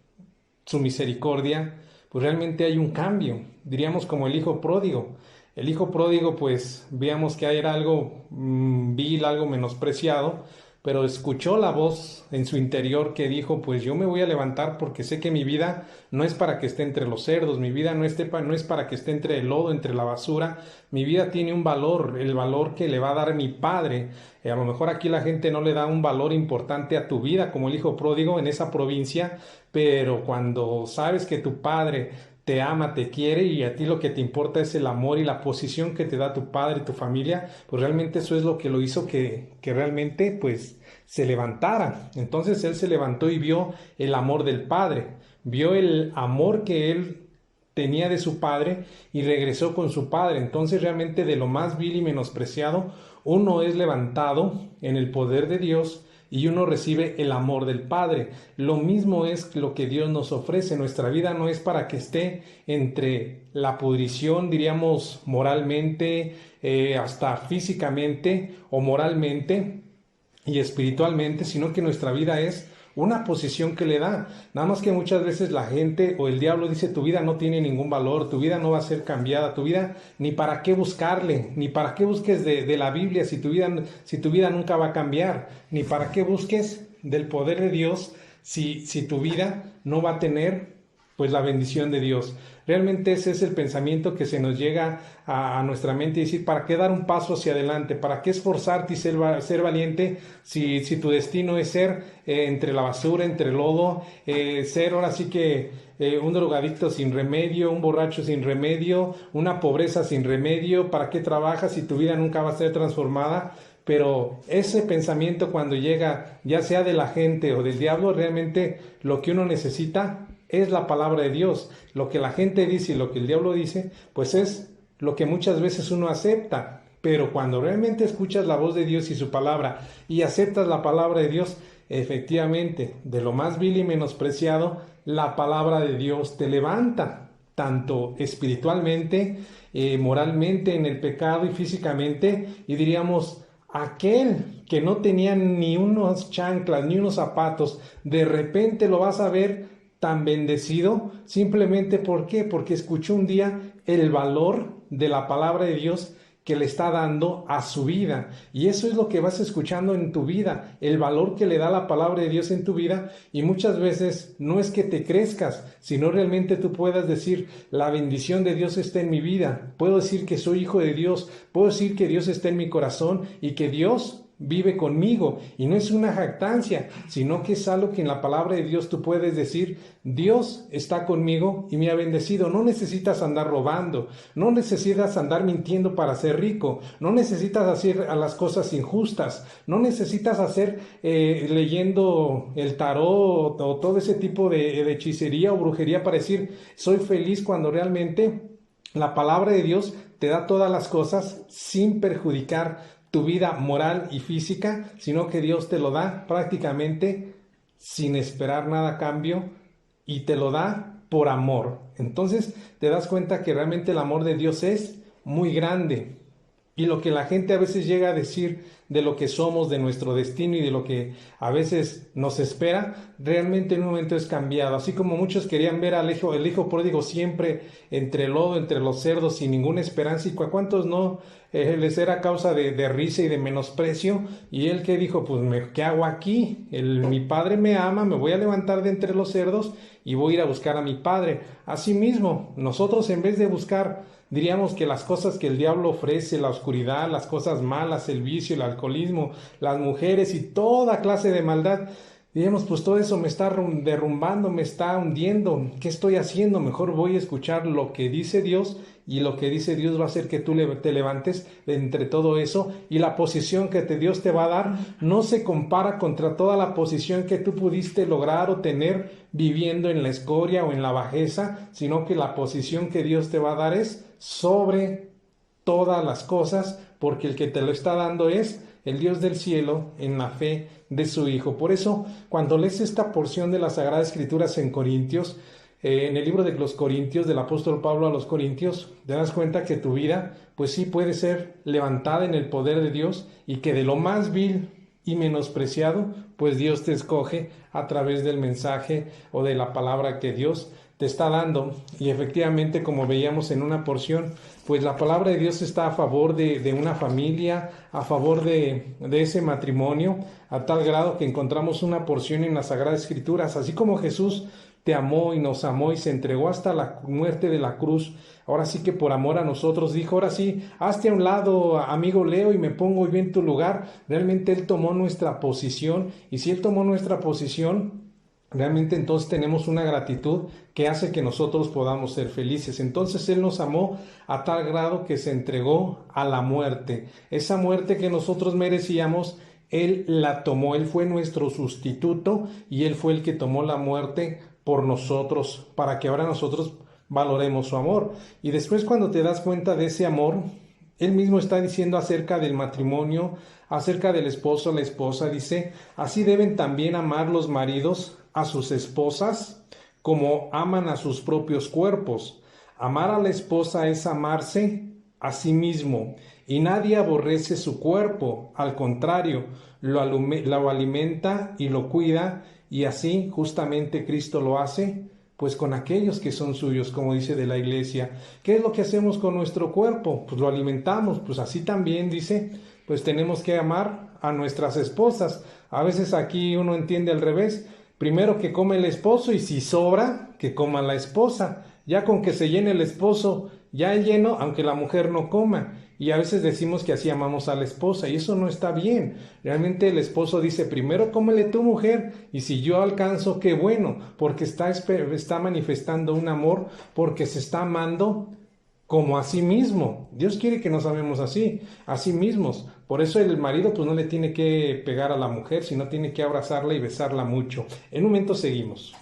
su misericordia, pues realmente hay un cambio. Diríamos como el hijo pródigo. El hijo pródigo, pues veamos que era algo vil, algo menospreciado, pero escuchó la voz en su interior que dijo: pues yo me voy a levantar porque sé que mi vida no es para que esté entre los cerdos, mi vida no es para que esté entre el lodo, entre la basura. Mi vida tiene un valor, el valor que le va a dar mi Padre. A lo mejor aquí la gente no le da un valor importante a tu vida como el hijo pródigo en esa provincia, pero cuando sabes que tu Padre te ama, te quiere, y a ti lo que te importa es el amor y la posición que te da tu padre y tu familia, pues realmente eso es lo que lo hizo que realmente pues se levantara. Entonces él se levantó y vio el amor del Padre, vio el amor que él tenía de su Padre y regresó con su Padre. Entonces realmente de lo más vil y menospreciado, uno es levantado en el poder de Dios y uno recibe el amor del Padre. Lo mismo es lo que Dios nos ofrece. Nuestra vida no es para que esté entre la pudrición, diríamos moralmente, hasta físicamente o moralmente y espiritualmente, sino que nuestra vida es una posición que le da. Nada más que muchas veces la gente o el diablo dice: tu vida no tiene ningún valor, tu vida no va a ser cambiada, tu vida ni para qué buscarle, ni para qué busques de la Biblia si tu vida nunca va a cambiar, ni para qué busques del poder de Dios si tu vida no va a tener pues la bendición de Dios. Realmente ese es el pensamiento que se nos llega a nuestra mente, y decir: ¿para qué dar un paso hacia adelante? ¿Para qué esforzarte y ser valiente si tu destino es ser entre la basura, entre el lodo, ser ahora sí que un drogadicto sin remedio, un borracho sin remedio, una pobreza sin remedio? ¿Para qué trabajas si tu vida nunca va a ser transformada? Pero ese pensamiento, cuando llega, ya sea de la gente o del diablo, realmente lo que uno necesita es la palabra de Dios. Lo que la gente dice y lo que el diablo dice, pues es lo que muchas veces uno acepta. Pero cuando realmente escuchas la voz de Dios y su palabra y aceptas la palabra de Dios, efectivamente, de lo más vil y menospreciado, la palabra de Dios te levanta, tanto espiritualmente, moralmente, en el pecado y físicamente. Y diríamos: aquel que no tenía ni unos chanclas, ni unos zapatos, de repente lo vas a ver tan bendecido, simplemente ¿por qué? Porque escuchó un día el valor de la palabra de Dios que le está dando a su vida. Y eso es lo que vas escuchando en tu vida, el valor que le da la palabra de Dios en tu vida. Y muchas veces no es que te crezcas, sino realmente tú puedas decir: la bendición de Dios está en mi vida, puedo decir que soy hijo de Dios, puedo decir que Dios está en mi corazón y que Dios vive conmigo. Y no es una jactancia, sino que es algo que en la palabra de Dios tú puedes decir: Dios está conmigo y me ha bendecido. No necesitas andar robando, no necesitas andar mintiendo para ser rico, no necesitas hacer a las cosas injustas, no necesitas hacer leyendo el tarot o todo ese tipo de hechicería o brujería para decir soy feliz, cuando realmente la palabra de Dios te da todas las cosas sin perjudicar tu vida moral y física, sino que Dios te lo da prácticamente sin esperar nada a cambio, y te lo da por amor. Entonces te das cuenta que realmente el amor de Dios es muy grande. Y lo que la gente a veces llega a decir de lo que somos, de nuestro destino y de lo que a veces nos espera, realmente en un momento es cambiado. Así como muchos querían ver al el hijo pródigo siempre entre el lodo, entre los cerdos, sin ninguna esperanza, y a cuántos no les era causa de risa y de menosprecio. Y él, que dijo: pues ¿qué hago aquí? Mi padre me ama, me voy a levantar de entre los cerdos y voy a ir a buscar a mi padre. Asimismo, nosotros, en vez de buscar, diríamos que las cosas que el diablo ofrece, la oscuridad, las cosas malas, el vicio, el alcoholismo, las mujeres y toda clase de maldad, diríamos: pues todo eso me está derrumbando, me está hundiendo. ¿Qué estoy haciendo? Mejor voy a escuchar lo que dice Dios, y lo que dice Dios va a hacer que tú te levantes de entre todo eso. Y la posición que Dios te va a dar no se compara contra toda la posición que tú pudiste lograr o tener viviendo en la escoria o en la bajeza, sino que la posición que Dios te va a dar es sobre todas las cosas, porque el que te lo está dando es el Dios del cielo, en la fe de su Hijo. Por eso, cuando lees esta porción de las Sagradas Escrituras en Corintios, en el libro de los Corintios, del apóstol Pablo a los Corintios, te das cuenta que tu vida, pues sí, puede ser levantada en el poder de Dios, y que de lo más vil y menospreciado, pues Dios te escoge a través del mensaje o de la palabra que Dios te está dando. Y efectivamente, como veíamos en una porción, pues la palabra de Dios está a favor de una familia, a favor de ese matrimonio, a tal grado que encontramos una porción en las Sagradas Escrituras. Así como Jesús te amó y nos amó y se entregó hasta la muerte de la cruz, ahora sí que por amor a nosotros dijo: ahora sí, hazte a un lado, amigo Leo, y me pongo yo en tu lugar. Realmente Él tomó nuestra posición, y si Él tomó nuestra posición, realmente entonces tenemos una gratitud que hace que nosotros podamos ser felices. Entonces Él nos amó a tal grado que se entregó a la muerte. Esa muerte que nosotros merecíamos, Él la tomó. Él fue nuestro sustituto, y Él fue el que tomó la muerte por nosotros, para que ahora nosotros valoremos su amor. Y después, cuando te das cuenta de ese amor, Él mismo está diciendo acerca del matrimonio, acerca del esposo, la esposa, dice, así deben también amar los maridos a sus esposas como aman a sus propios cuerpos. Amar a la esposa es amarse a sí mismo, y nadie aborrece su cuerpo, al contrario, lo alimenta y lo cuida, y así justamente Cristo lo hace, pues con aquellos que son suyos, como dice de la iglesia. ¿Qué es lo que hacemos con nuestro cuerpo? Pues lo alimentamos, pues así también dice, pues tenemos que amar a nuestras esposas. A veces aquí uno entiende al revés, primero que come el esposo y si sobra, que coma la esposa. Ya con que se llene el esposo, ya lleno, aunque la mujer no coma. Y a veces decimos que así amamos a la esposa y eso no está bien. Realmente el esposo dice, primero cómele tu mujer y si yo alcanzo, qué bueno, porque está manifestando un amor, porque se está amando como a sí mismo. Dios quiere que nos amemos así, a sí mismos. Por eso el marido pues no le tiene que pegar a la mujer, sino tiene que abrazarla y besarla mucho. En un momento seguimos.